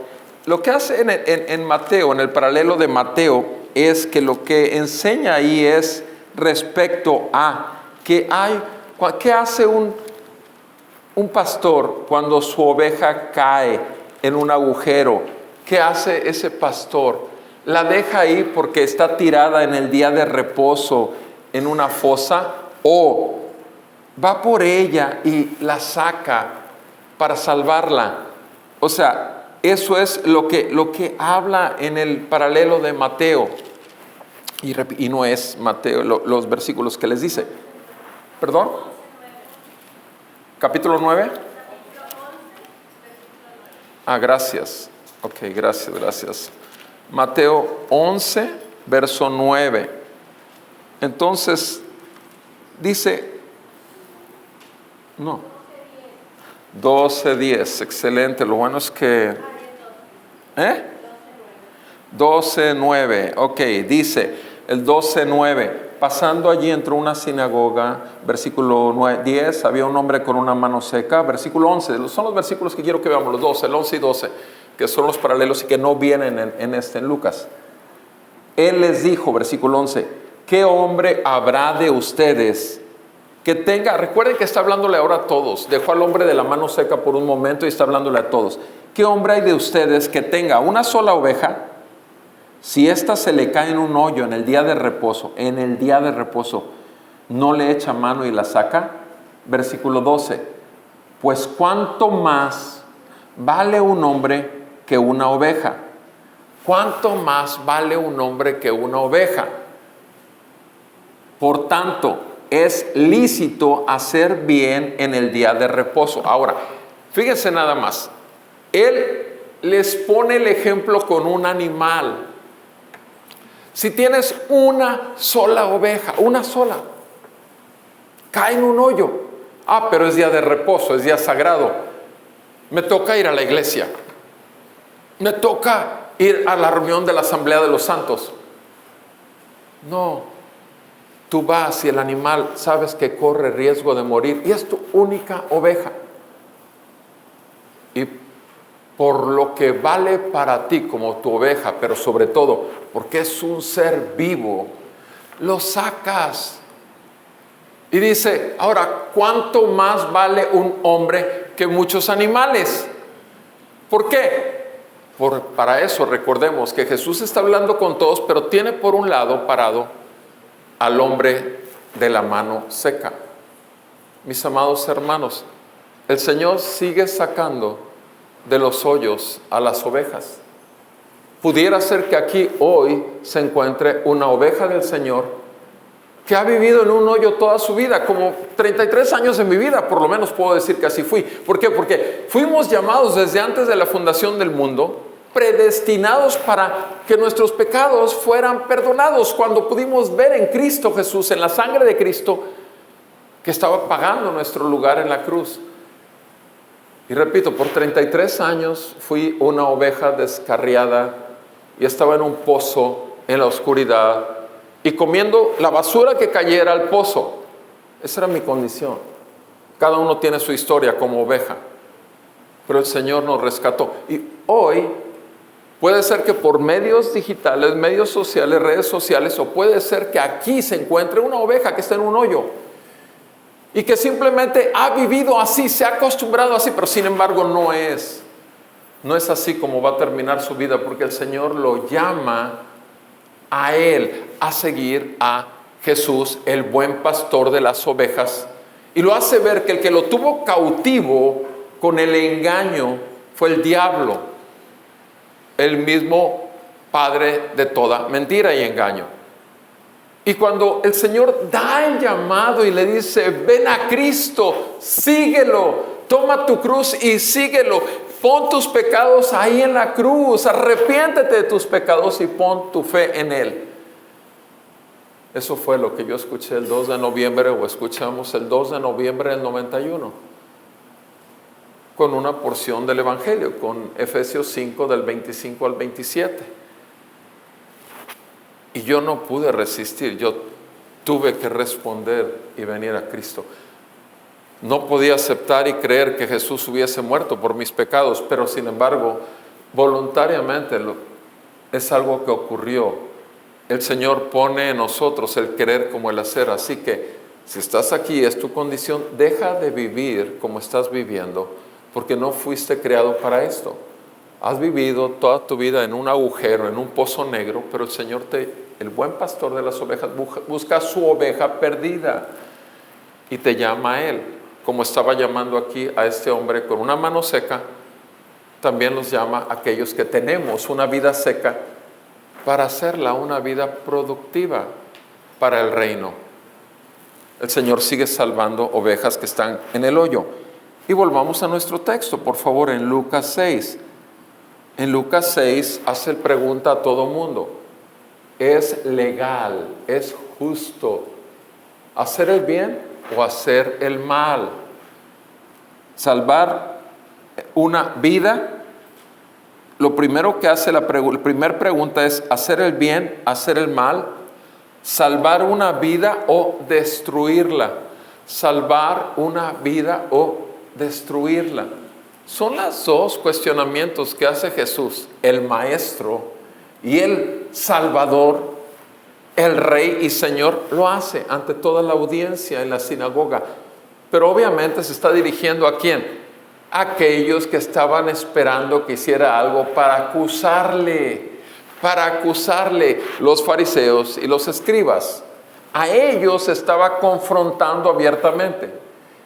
lo que hace en Mateo, en el paralelo de Mateo, es que lo que enseña ahí es respecto a ¿qué hace un pastor cuando su oveja cae en un agujero? ¿Qué hace ese pastor? ¿La deja ahí porque está tirada en el día de reposo en una fosa? ¿O va por ella y la saca para salvarla? O sea, eso es lo que habla en el paralelo de Mateo. Y no es Mateo los versículos que les dice. ¿Perdón? Capítulo 9. Gracias. Ok, gracias. Mateo 11, verso 9. Entonces, dice, 12:10, excelente. Lo bueno es que 12:9, ok, dice el 12:9, pasando allí entró una sinagoga, versículo 10, había un hombre con una mano seca, versículo 11, son los versículos que quiero que veamos, los 12, el 11 y 12, que son los paralelos y que no vienen en Lucas. Él les dijo, versículo 11, ¿qué hombre habrá de ustedes que tenga? Recuerden que está hablándole ahora a todos, dejó al hombre de la mano seca por un momento y está hablándole a todos. ¿Qué hombre hay de ustedes que tenga una sola oveja? Si ésta se le cae en un hoyo en el día de reposo, ¿no le echa mano y la saca? Versículo 12, pues ¿cuánto más vale un hombre que una oveja? ¿Cuánto más vale un hombre que una oveja? Por tanto, es lícito hacer bien en el día de reposo. Ahora, fíjense nada más. Él les pone el ejemplo con un animal. Si tienes una sola oveja, una sola, cae en un hoyo. Pero es día de reposo, es día sagrado. Me toca ir a la iglesia. Me toca ir a la reunión de la Asamblea de los Santos. No, tú vas y el animal sabes que corre riesgo de morir y es tu única oveja. Y por lo que vale para ti como tu oveja, pero sobre todo porque es un ser vivo, lo sacas. Y dice, ahora, ¿cuánto más vale un hombre que muchos animales? ¿Por qué? Para eso recordemos que Jesús está hablando con todos, pero tiene por un lado parado al hombre de la mano seca. Mis amados hermanos, el Señor sigue sacando de los hoyos a las ovejas. Pudiera ser que aquí hoy se encuentre una oveja del Señor que ha vivido en un hoyo toda su vida, como 33 años de mi vida, por lo menos puedo decir que así fui. ¿Por qué? Porque fuimos llamados desde antes de la fundación del mundo, predestinados para que nuestros pecados fueran perdonados, cuando pudimos ver en Cristo Jesús, en la sangre de Cristo, que estaba pagando nuestro lugar en la cruz. Y repito, por 33 años fui una oveja descarriada y estaba en un pozo en la oscuridad y comiendo la basura que cayera al pozo. Esa era mi condición. Cada uno tiene su historia como oveja, pero el Señor nos rescató. Y hoy puede ser que por medios digitales, medios sociales, redes sociales, o puede ser que aquí se encuentre una oveja que está en un hoyo y que simplemente ha vivido así, se ha acostumbrado así, pero sin embargo no es así como va a terminar su vida, porque el Señor lo llama a Él a seguir a Jesús, el buen pastor de las ovejas, y lo hace ver que el que lo tuvo cautivo con el engaño fue el diablo, el mismo padre de toda mentira y engaño. Y cuando el Señor da el llamado y le dice, ven a Cristo, síguelo, toma tu cruz y síguelo, pon tus pecados ahí en la cruz, arrepiéntete de tus pecados y pon tu fe en Él. Eso fue lo que yo escuché el 2 de noviembre, o escuchamos el 2 de noviembre del 91, con una porción del Evangelio, con Efesios 5 del 25 al 27. Y yo no pude resistir, yo tuve que responder y venir a Cristo. No podía aceptar y creer que Jesús hubiese muerto por mis pecados, pero sin embargo, voluntariamente es algo que ocurrió. El Señor pone en nosotros el querer como el hacer, así que si estás aquí, es tu condición, deja de vivir como estás viviendo, porque no fuiste creado para esto. Has vivido toda tu vida en un agujero, en un pozo negro, pero el Señor, el buen pastor de las ovejas, busca a su oveja perdida y te llama a Él, como estaba llamando aquí a este hombre con una mano seca. También nos llama a aquellos que tenemos una vida seca para hacerla una vida productiva para el reino. El Señor sigue salvando ovejas que están en el hoyo. Y volvamos a nuestro texto, por favor, en Lucas 6. En Lucas 6 hace pregunta a todo mundo: ¿es legal, es justo hacer el bien o hacer el mal? Salvar una vida. Lo primero que hace la primera pregunta es: ¿hacer el bien, hacer el mal? ¿Salvar una vida o destruirla? Salvar una vida o destruirla. Son los dos cuestionamientos que hace Jesús, el Maestro y el Salvador, el Rey y Señor, lo hace ante toda la audiencia en la sinagoga. Pero obviamente se está dirigiendo ¿a quién? A aquellos que estaban esperando que hiciera algo para acusarle, los fariseos y los escribas. A ellos se estaba confrontando abiertamente.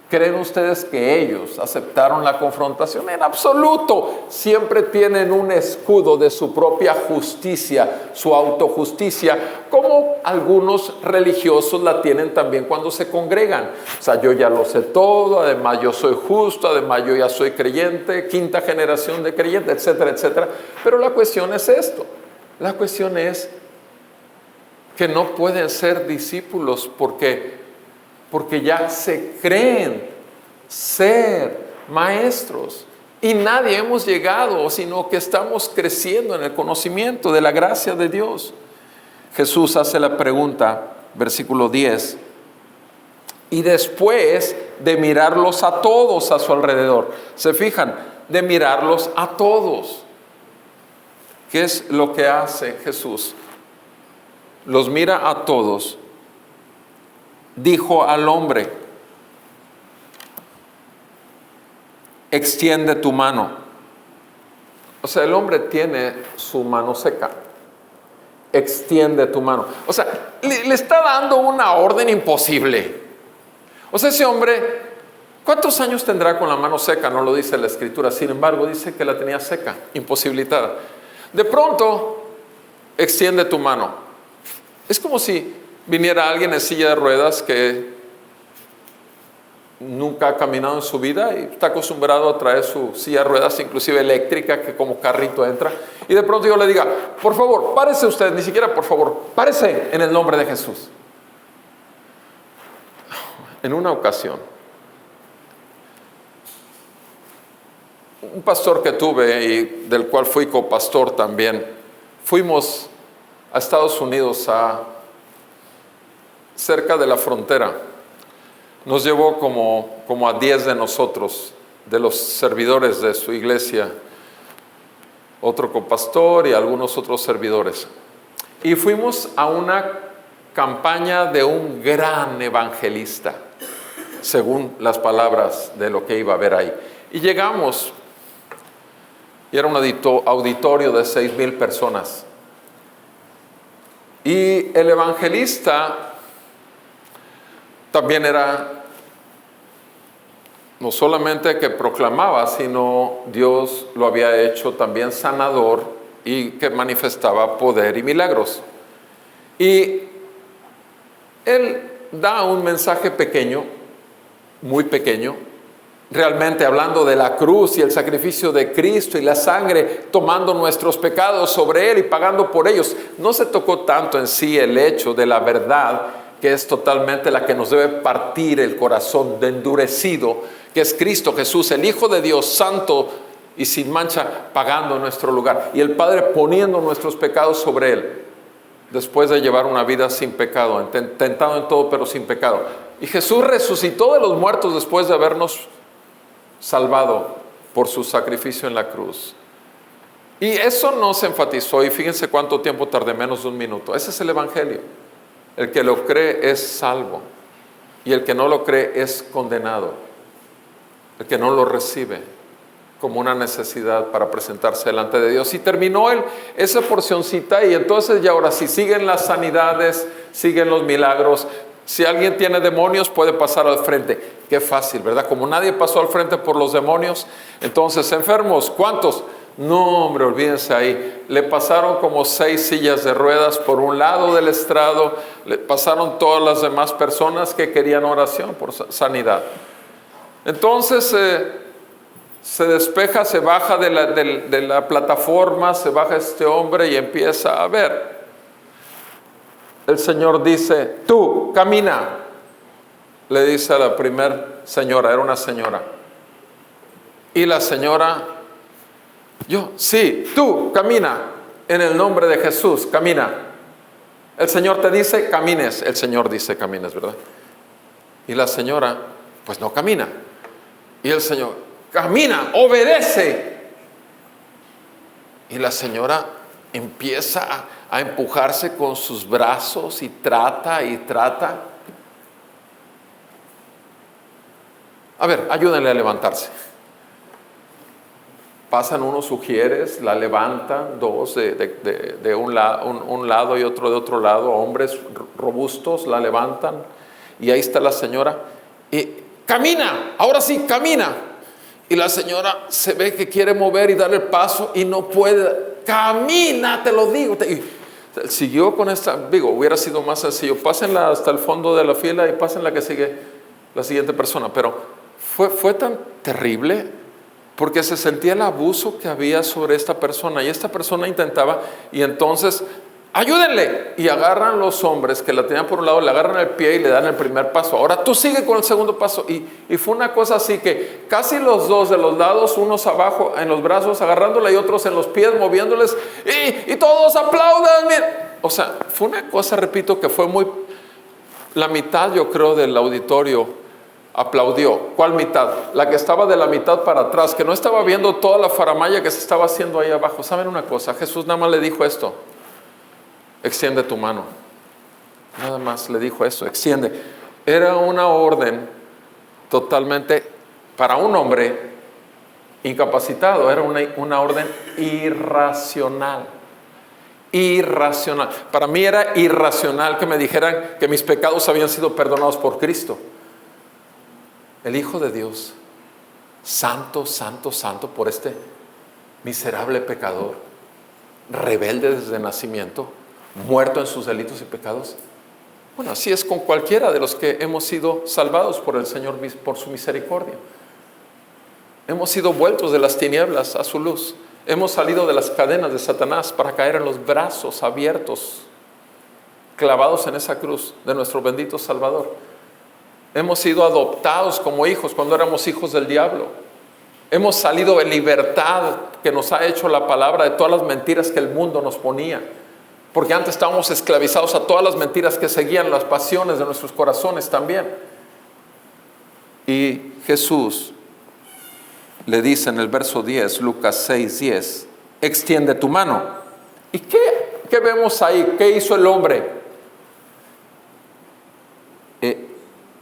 ¿Creen ustedes que ellos aceptaron la confrontación? En absoluto. Siempre tienen un escudo de su propia justicia, su autojusticia, como algunos religiosos la tienen también cuando se congregan. O sea, yo ya lo sé todo, además yo soy justo, además yo ya soy creyente, quinta generación de creyente, etcétera, etcétera. Pero la cuestión es esto. La cuestión es que no pueden ser discípulos porque ya se creen ser maestros. Y nadie hemos llegado, sino que estamos creciendo en el conocimiento de la gracia de Dios. Jesús hace la pregunta, versículo 10, y después de mirarlos a todos a su alrededor, ¿se fijan? De mirarlos a todos. ¿Qué es lo que hace Jesús? Los mira a todos. Dijo al hombre: extiende tu mano. O sea, el hombre tiene su mano seca. Extiende tu mano. O sea, le está dando una orden imposible. O sea, ese hombre, ¿cuántos años tendrá con la mano seca? No lo dice la Escritura. Sin embargo, dice que la tenía seca, imposibilitada. De pronto, extiende tu mano. Es como si viniera alguien en silla de ruedas que nunca ha caminado en su vida y está acostumbrado a traer su silla de ruedas, inclusive eléctrica, que como carrito entra, y de pronto yo le diga: por favor, párese usted, ni siquiera por favor, párese en el nombre de Jesús. En una ocasión, un pastor que tuve y del cual fui copastor también, fuimos a Estados Unidos, cerca de la frontera. Nos llevó como a 10 de nosotros, de los servidores de su iglesia, otro copastor y algunos otros servidores. Y fuimos a una campaña de un gran evangelista, según las palabras de lo que iba a ver ahí. Y llegamos, y era un auditorio de 6,000 personas. Y el evangelista también era no solamente que proclamaba, sino Dios lo había hecho también sanador y que manifestaba poder y milagros. Y él da un mensaje pequeño, muy pequeño, realmente hablando de la cruz y el sacrificio de Cristo y la sangre, tomando nuestros pecados sobre él y pagando por ellos. No se tocó tanto en sí el hecho de la verdad, que es totalmente la que nos debe partir el corazón de endurecido, que es Cristo Jesús, el Hijo de Dios, santo y sin mancha, pagando en nuestro lugar, y el Padre poniendo nuestros pecados sobre él, después de llevar una vida sin pecado, tentado en todo pero sin pecado. Y Jesús resucitó de los muertos después de habernos salvado por su sacrificio en la cruz. Y eso no se enfatizó, y fíjense cuánto tiempo tardé, menos de un minuto. Ese es el evangelio. El que lo cree es salvo, y el que no lo cree es condenado. El que no lo recibe como una necesidad para presentarse delante de Dios. Y terminó esa porcioncita, y entonces ya ahora sí siguen las sanidades, siguen los milagros. Si alguien tiene demonios, puede pasar al frente. Qué fácil, ¿verdad? Como nadie pasó al frente por los demonios, entonces enfermos, ¿cuántos? No, hombre, olvídense ahí. Le pasaron como 6 sillas de ruedas por un lado del estrado, le pasaron todas las demás personas que querían oración por sanidad. Entonces se despeja, se baja de la plataforma, se baja este hombre y empieza a ver. El Señor dice: tú, camina. Le dice a la primer señora, era una señora. Y la señora: yo, sí, tú, camina, en el nombre de Jesús, camina. El Señor te dice, camines. El Señor dice, camines, ¿verdad? Y la señora, pues no camina. Y el Señor, camina, obedece. Y la señora empieza a empujarse con sus brazos y trata y trata. A ver, ayúdenle a levantarse. Pasan unos sugieres, la levantan, dos de un lado y otro de otro lado, hombres robustos la levantan, y ahí está la señora, y camina, ahora sí, camina. Y la señora se ve que quiere mover y darle el paso y no puede. Camina, te lo digo. Y Siguió con esta, digo, hubiera sido más sencillo, pásenla hasta el fondo de la fila y pásenla que sigue la siguiente persona, pero fue tan terrible porque se sentía el abuso que había sobre esta persona y esta persona intentaba, y entonces ayúdenle, y agarran los hombres que la tenían por un lado, le agarran el pie y le dan el primer paso, ahora tú sigue con el segundo paso, y fue una cosa así que casi los dos de los lados, unos abajo en los brazos agarrándola y otros en los pies moviéndoles, y todos aplaudan, o sea, fue una cosa, repito, que fue muy, la mitad yo creo del auditorio aplaudió. ¿Cuál mitad? La que estaba de la mitad para atrás, que no estaba viendo toda la faramalla que se estaba haciendo ahí abajo. ¿Saben una cosa? Jesús nada más le dijo esto: extiende tu mano. Nada más le dijo eso, extiende. Era una orden totalmente, para un hombre incapacitado, era una orden irracional. Irracional. Para mí era irracional que me dijeran que mis pecados habían sido perdonados por Cristo. El Hijo de Dios, santo, santo, santo, por este miserable pecador, rebelde desde nacimiento, muerto en sus delitos y pecados. Bueno, así es con cualquiera de los que hemos sido salvados por el Señor, por su misericordia. Hemos sido vueltos de las tinieblas a su luz. Hemos salido de las cadenas de Satanás para caer en los brazos abiertos, clavados en esa cruz de nuestro bendito Salvador. Hemos sido adoptados como hijos cuando éramos hijos del diablo. Hemos salido en libertad que nos ha hecho la palabra de todas las mentiras que el mundo nos ponía. Porque antes estábamos esclavizados a todas las mentiras que seguían las pasiones de nuestros corazones también. Y Jesús le dice en el verso 10, Lucas 6:10, extiende tu mano. ¿Y qué vemos ahí? ¿Qué hizo el hombre?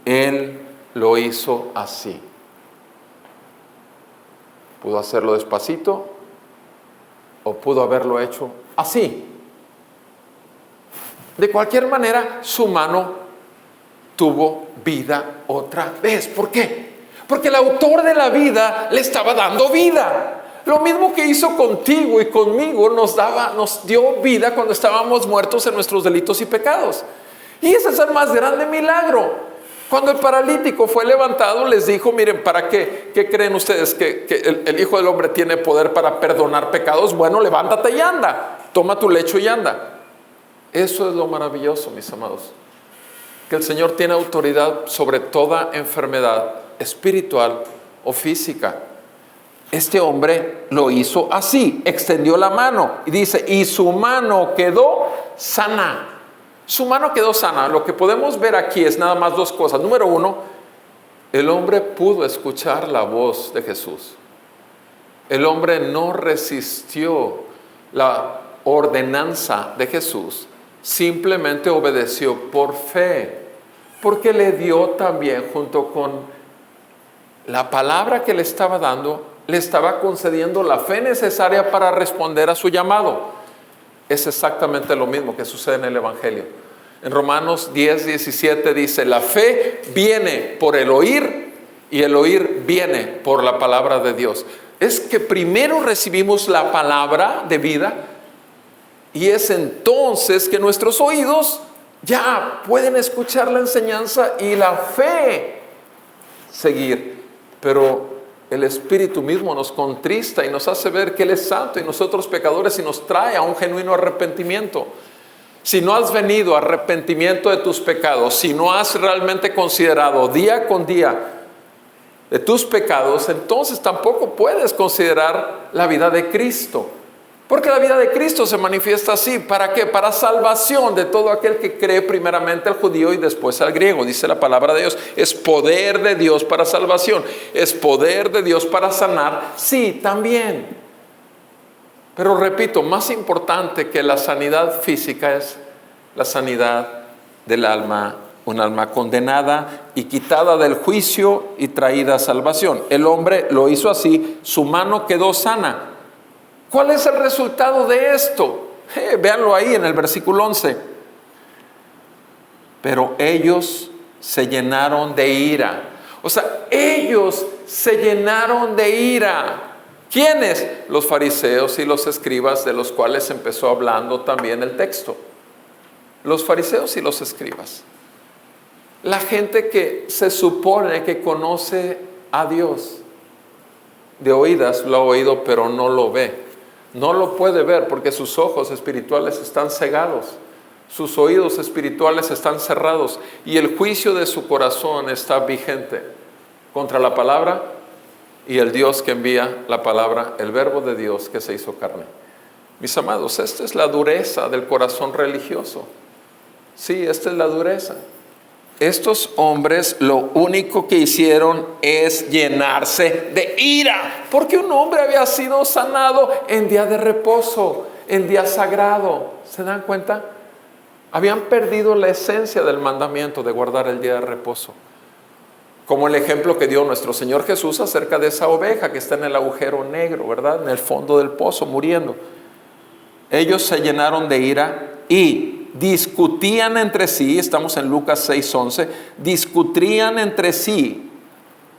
Él lo hizo así. Pudo hacerlo despacito o pudo haberlo hecho así. De cualquier manera, su mano tuvo vida otra vez. ¿Por qué? Porque el autor de la vida le estaba dando vida. Lo mismo que hizo contigo y conmigo, nos dio vida cuando estábamos muertos en nuestros delitos y pecados. Y ese es el más grande milagro. Cuando el paralítico fue levantado, les dijo: miren, ¿para qué? ¿Qué creen ustedes? ¿Que el Hijo del Hombre tiene poder para perdonar pecados? Bueno, levántate y anda. Toma tu lecho y anda. Eso es lo maravilloso, mis amados. Que el Señor tiene autoridad sobre toda enfermedad espiritual o física. Este hombre lo hizo así, extendió la mano y dice: y su mano quedó sana. Su mano quedó sana. Lo que podemos ver aquí es nada más dos cosas. Número uno, el hombre pudo escuchar la voz de Jesús. El hombre no resistió la ordenanza de Jesús, simplemente obedeció por fe, porque le dio también, junto con la palabra que le estaba dando, le estaba concediendo la fe necesaria para responder a su llamado. Es exactamente lo mismo que sucede en el Evangelio. En Romanos 10:17 dice: la fe viene por el oír y el oír viene por la palabra de Dios. Es que primero recibimos la palabra de vida y es entonces que nuestros oídos ya pueden escuchar la enseñanza y la fe seguir. Pero el Espíritu mismo nos contrista y nos hace ver que Él es santo y nosotros pecadores, y nos trae a un genuino arrepentimiento. Si no has venido a arrepentimiento de tus pecados, si no has realmente considerado día con día de tus pecados, entonces tampoco puedes considerar la vida de Cristo. Porque la vida de Cristo se manifiesta así. ¿Para qué? Para salvación de todo aquel que cree, primeramente al judío y después al griego. Dice la palabra de Dios. Es poder de Dios para salvación. Es poder de Dios para sanar. Sí, también. Pero repito, más importante que la sanidad física es la sanidad del alma. Un alma condenada y quitada del juicio y traída a salvación. El hombre lo hizo así. Su mano quedó sana. ¿Cuál es el resultado de esto? Véanlo ahí en el versículo 11. Pero ellos se llenaron de ira. O sea, ellos se llenaron de ira. ¿Quiénes? Los fariseos y los escribas, de los cuales empezó hablando también el texto. Los fariseos y los escribas. La gente que se supone que conoce a Dios. De oídas lo ha oído, pero no lo ve. No lo puede ver porque sus ojos espirituales están cegados. Sus oídos espirituales están cerrados. Y el juicio de su corazón está vigente contra la palabra y el Dios que envía la palabra, el verbo de Dios que se hizo carne. Mis amados, esta es la dureza del corazón religioso. Sí, esta es la dureza. Estos hombres lo único que hicieron es llenarse de ira, porque un hombre había sido sanado en día de reposo, en día sagrado. ¿Se dan cuenta? Habían perdido la esencia del mandamiento de guardar el día de reposo. Como el ejemplo que dio nuestro Señor Jesús acerca de esa oveja que está en el agujero negro, ¿verdad? En el fondo del pozo, muriendo. Ellos se llenaron de ira y discutían entre sí, estamos en Lucas 6:11, discutían entre sí,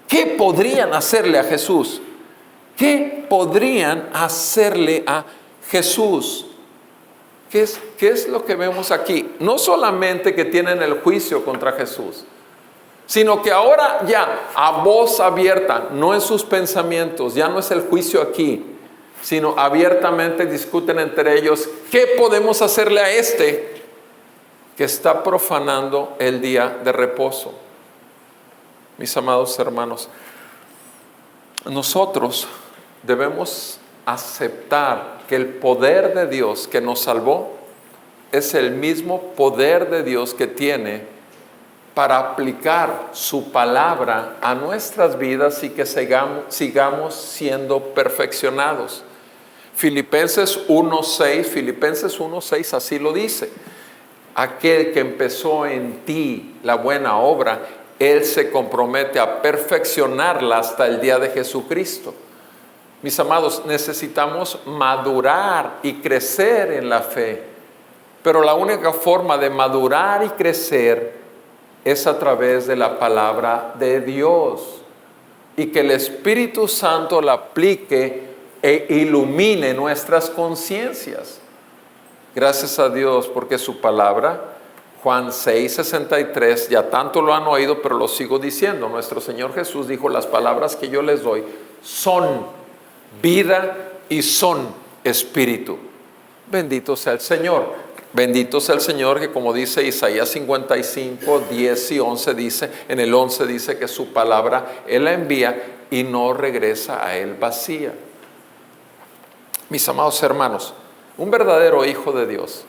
¿qué podrían hacerle a Jesús? ¿Qué podrían hacerle a Jesús? ¿Qué es lo que vemos aquí? No solamente que tienen el juicio contra Jesús, sino que ahora ya a voz abierta, no en sus pensamientos, ya no es el juicio aquí, sino abiertamente discuten entre ellos, ¿qué podemos hacerle a este que está profanando el día de reposo? Mis amados hermanos, nosotros debemos aceptar que el poder de Dios que nos salvó es el mismo poder de Dios que tiene para aplicar su palabra a nuestras vidas y que sigamos siendo perfeccionados. Filipenses 1:6 así lo dice. Aquel que empezó en ti la buena obra, Él se compromete a perfeccionarla hasta el día de Jesucristo. Mis amados, necesitamos madurar y crecer en la fe, pero la única forma de madurar y crecer es a través de la palabra de Dios y que el Espíritu Santo la aplique e ilumine nuestras conciencias. Gracias a Dios porque su palabra, Juan 6:63, ya tanto lo han oído, pero lo sigo diciendo. Nuestro Señor Jesús dijo, las palabras que yo les doy son vida y son espíritu. Bendito sea el Señor. Bendito sea el Señor que, como dice Isaías 55:10 y 11, dice, en el 11 dice que su palabra Él la envía y no regresa a Él vacía. Mis amados hermanos, un verdadero hijo de Dios,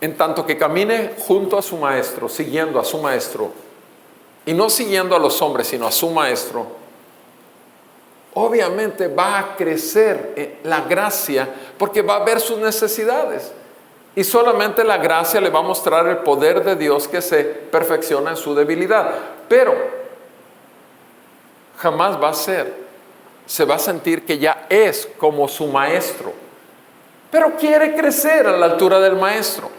en tanto que camine junto a su maestro, siguiendo a su maestro, y no siguiendo a los hombres, sino a su maestro, obviamente va a crecer la gracia, porque va a ver sus necesidades. Y solamente la gracia le va a mostrar el poder de Dios que se perfecciona en su debilidad. Pero jamás va a se va a sentir que ya es como su maestro. Pero quiere crecer a la altura del maestro.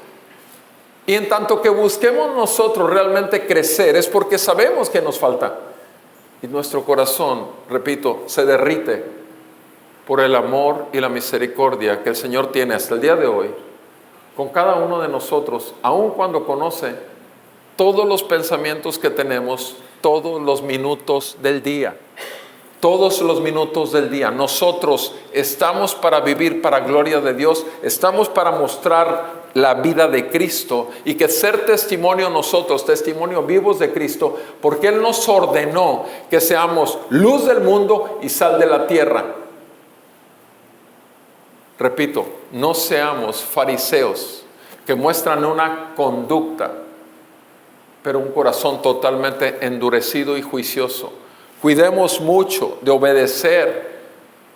Y en tanto que busquemos nosotros realmente crecer, es porque sabemos que nos falta. Y nuestro corazón, repito, se derrite por el amor y la misericordia que el Señor tiene hasta el día de hoy con cada uno de nosotros, aun cuando conoce todos los pensamientos que tenemos, todos los minutos del día. Todos los minutos del día. Nosotros estamos para vivir para gloria de Dios, estamos para mostrar la vida de Cristo y que ser testimonio nosotros, testimonio vivos de Cristo, porque Él nos ordenó que seamos luz del mundo y sal de la tierra. Repito, no seamos fariseos que muestran una conducta, pero un corazón totalmente endurecido y juicioso. Cuidemos mucho de obedecer.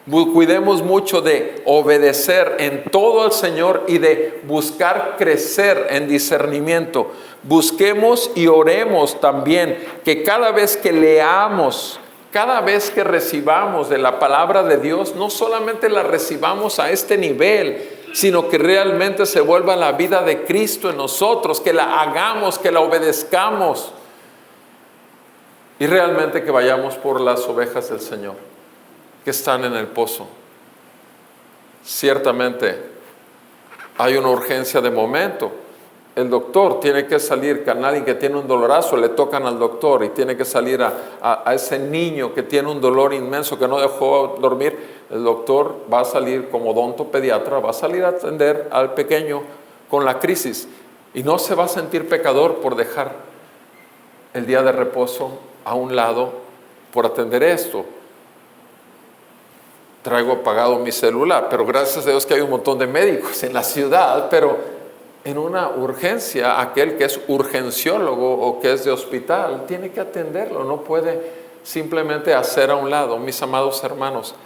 Cuidemos mucho de obedecer en todo al Señor y de buscar crecer en discernimiento. Busquemos y oremos también que cada vez que leamos, cada vez que recibamos de la palabra de Dios, no solamente la recibamos a este nivel, sino que realmente se vuelva la vida de Cristo en nosotros, que la hagamos, que la obedezcamos y realmente que vayamos por las ovejas del Señor. que están en el pozo. Ciertamente hay una urgencia de momento. El doctor tiene que salir, que a alguien que tiene un dolorazo le tocan al doctor y tiene que salir a ese niño que tiene un dolor inmenso que no dejó dormir. El doctor va a salir como odontopediatra, va a salir a atender al pequeño con la crisis y no se va a sentir pecador por dejar el día de reposo a un lado por atender esto. Traigo apagado mi celular, pero gracias a Dios que hay un montón de médicos en la ciudad, pero en una urgencia, aquel que es urgenciólogo o que es de hospital, tiene que atenderlo, no puede simplemente hacer a un lado. Mis amados hermanos,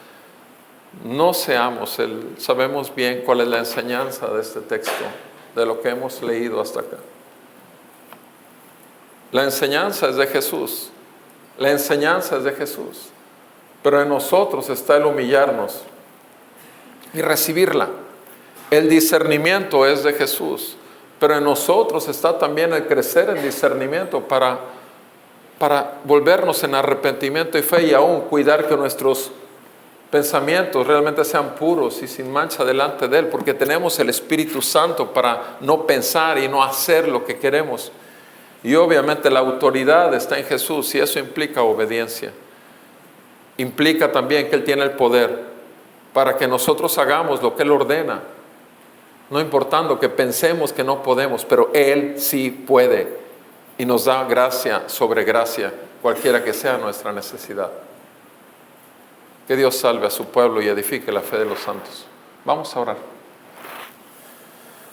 no sabemos bien cuál es la enseñanza de este texto, de lo que hemos leído hasta acá. La enseñanza es de Jesús, la enseñanza es de Jesús. Pero en nosotros está el humillarnos y recibirla. El discernimiento es de Jesús, pero en nosotros está también el crecer en discernimiento para volvernos en arrepentimiento y fe y aún cuidar que nuestros pensamientos realmente sean puros y sin mancha delante de Él, porque tenemos el Espíritu Santo para no pensar y no hacer lo que queremos. Y obviamente la autoridad está en Jesús y eso implica obediencia. Implica también que Él tiene el poder para que nosotros hagamos lo que Él ordena, no importando que pensemos que no podemos, pero Él sí puede y nos da gracia sobre gracia, cualquiera que sea nuestra necesidad. Que Dios salve a su pueblo y edifique la fe de los santos. Vamos a orar.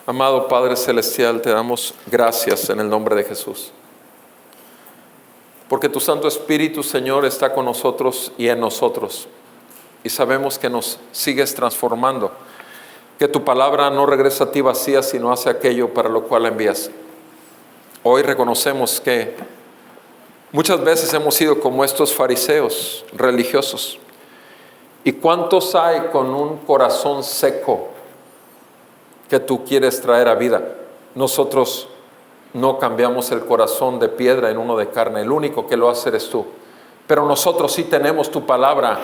Amado Padre Celestial, te damos gracias en el nombre de Jesús. Porque tu Santo Espíritu, Señor, está con nosotros y en nosotros. Y sabemos que nos sigues transformando. Que tu palabra no regresa a ti vacía, sino hace aquello para lo cual la envías. Hoy reconocemos que muchas veces hemos sido como estos fariseos religiosos. ¿Y cuántos hay con un corazón seco que tú quieres traer a vida? Nosotros no cambiamos el corazón de piedra en uno de carne. El único que lo hace eres tú. Pero nosotros sí tenemos tu palabra.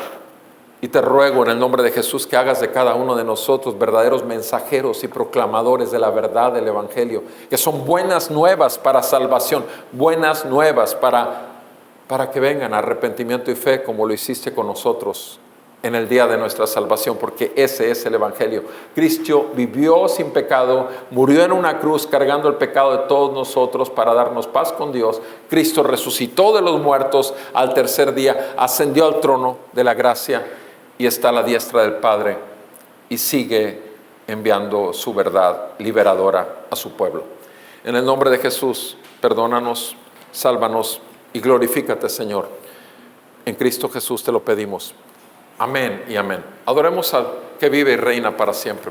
Y te ruego en el nombre de Jesús que hagas de cada uno de nosotros verdaderos mensajeros y proclamadores de la verdad del Evangelio. Que son buenas nuevas para salvación. Buenas nuevas para que vengan arrepentimiento y fe como lo hiciste con nosotros en el día de nuestra salvación, porque ese es el Evangelio. Cristo vivió sin pecado, murió en una cruz cargando el pecado de todos nosotros para darnos paz con Dios. Cristo resucitó de los muertos al tercer día, ascendió al trono de la gracia y está a la diestra del Padre y sigue enviando su verdad liberadora a su pueblo. En el nombre de Jesús, perdónanos, sálvanos y glorifícate, Señor. En Cristo Jesús te lo pedimos. Amén y amén. Adoremos al que vive y reina para siempre.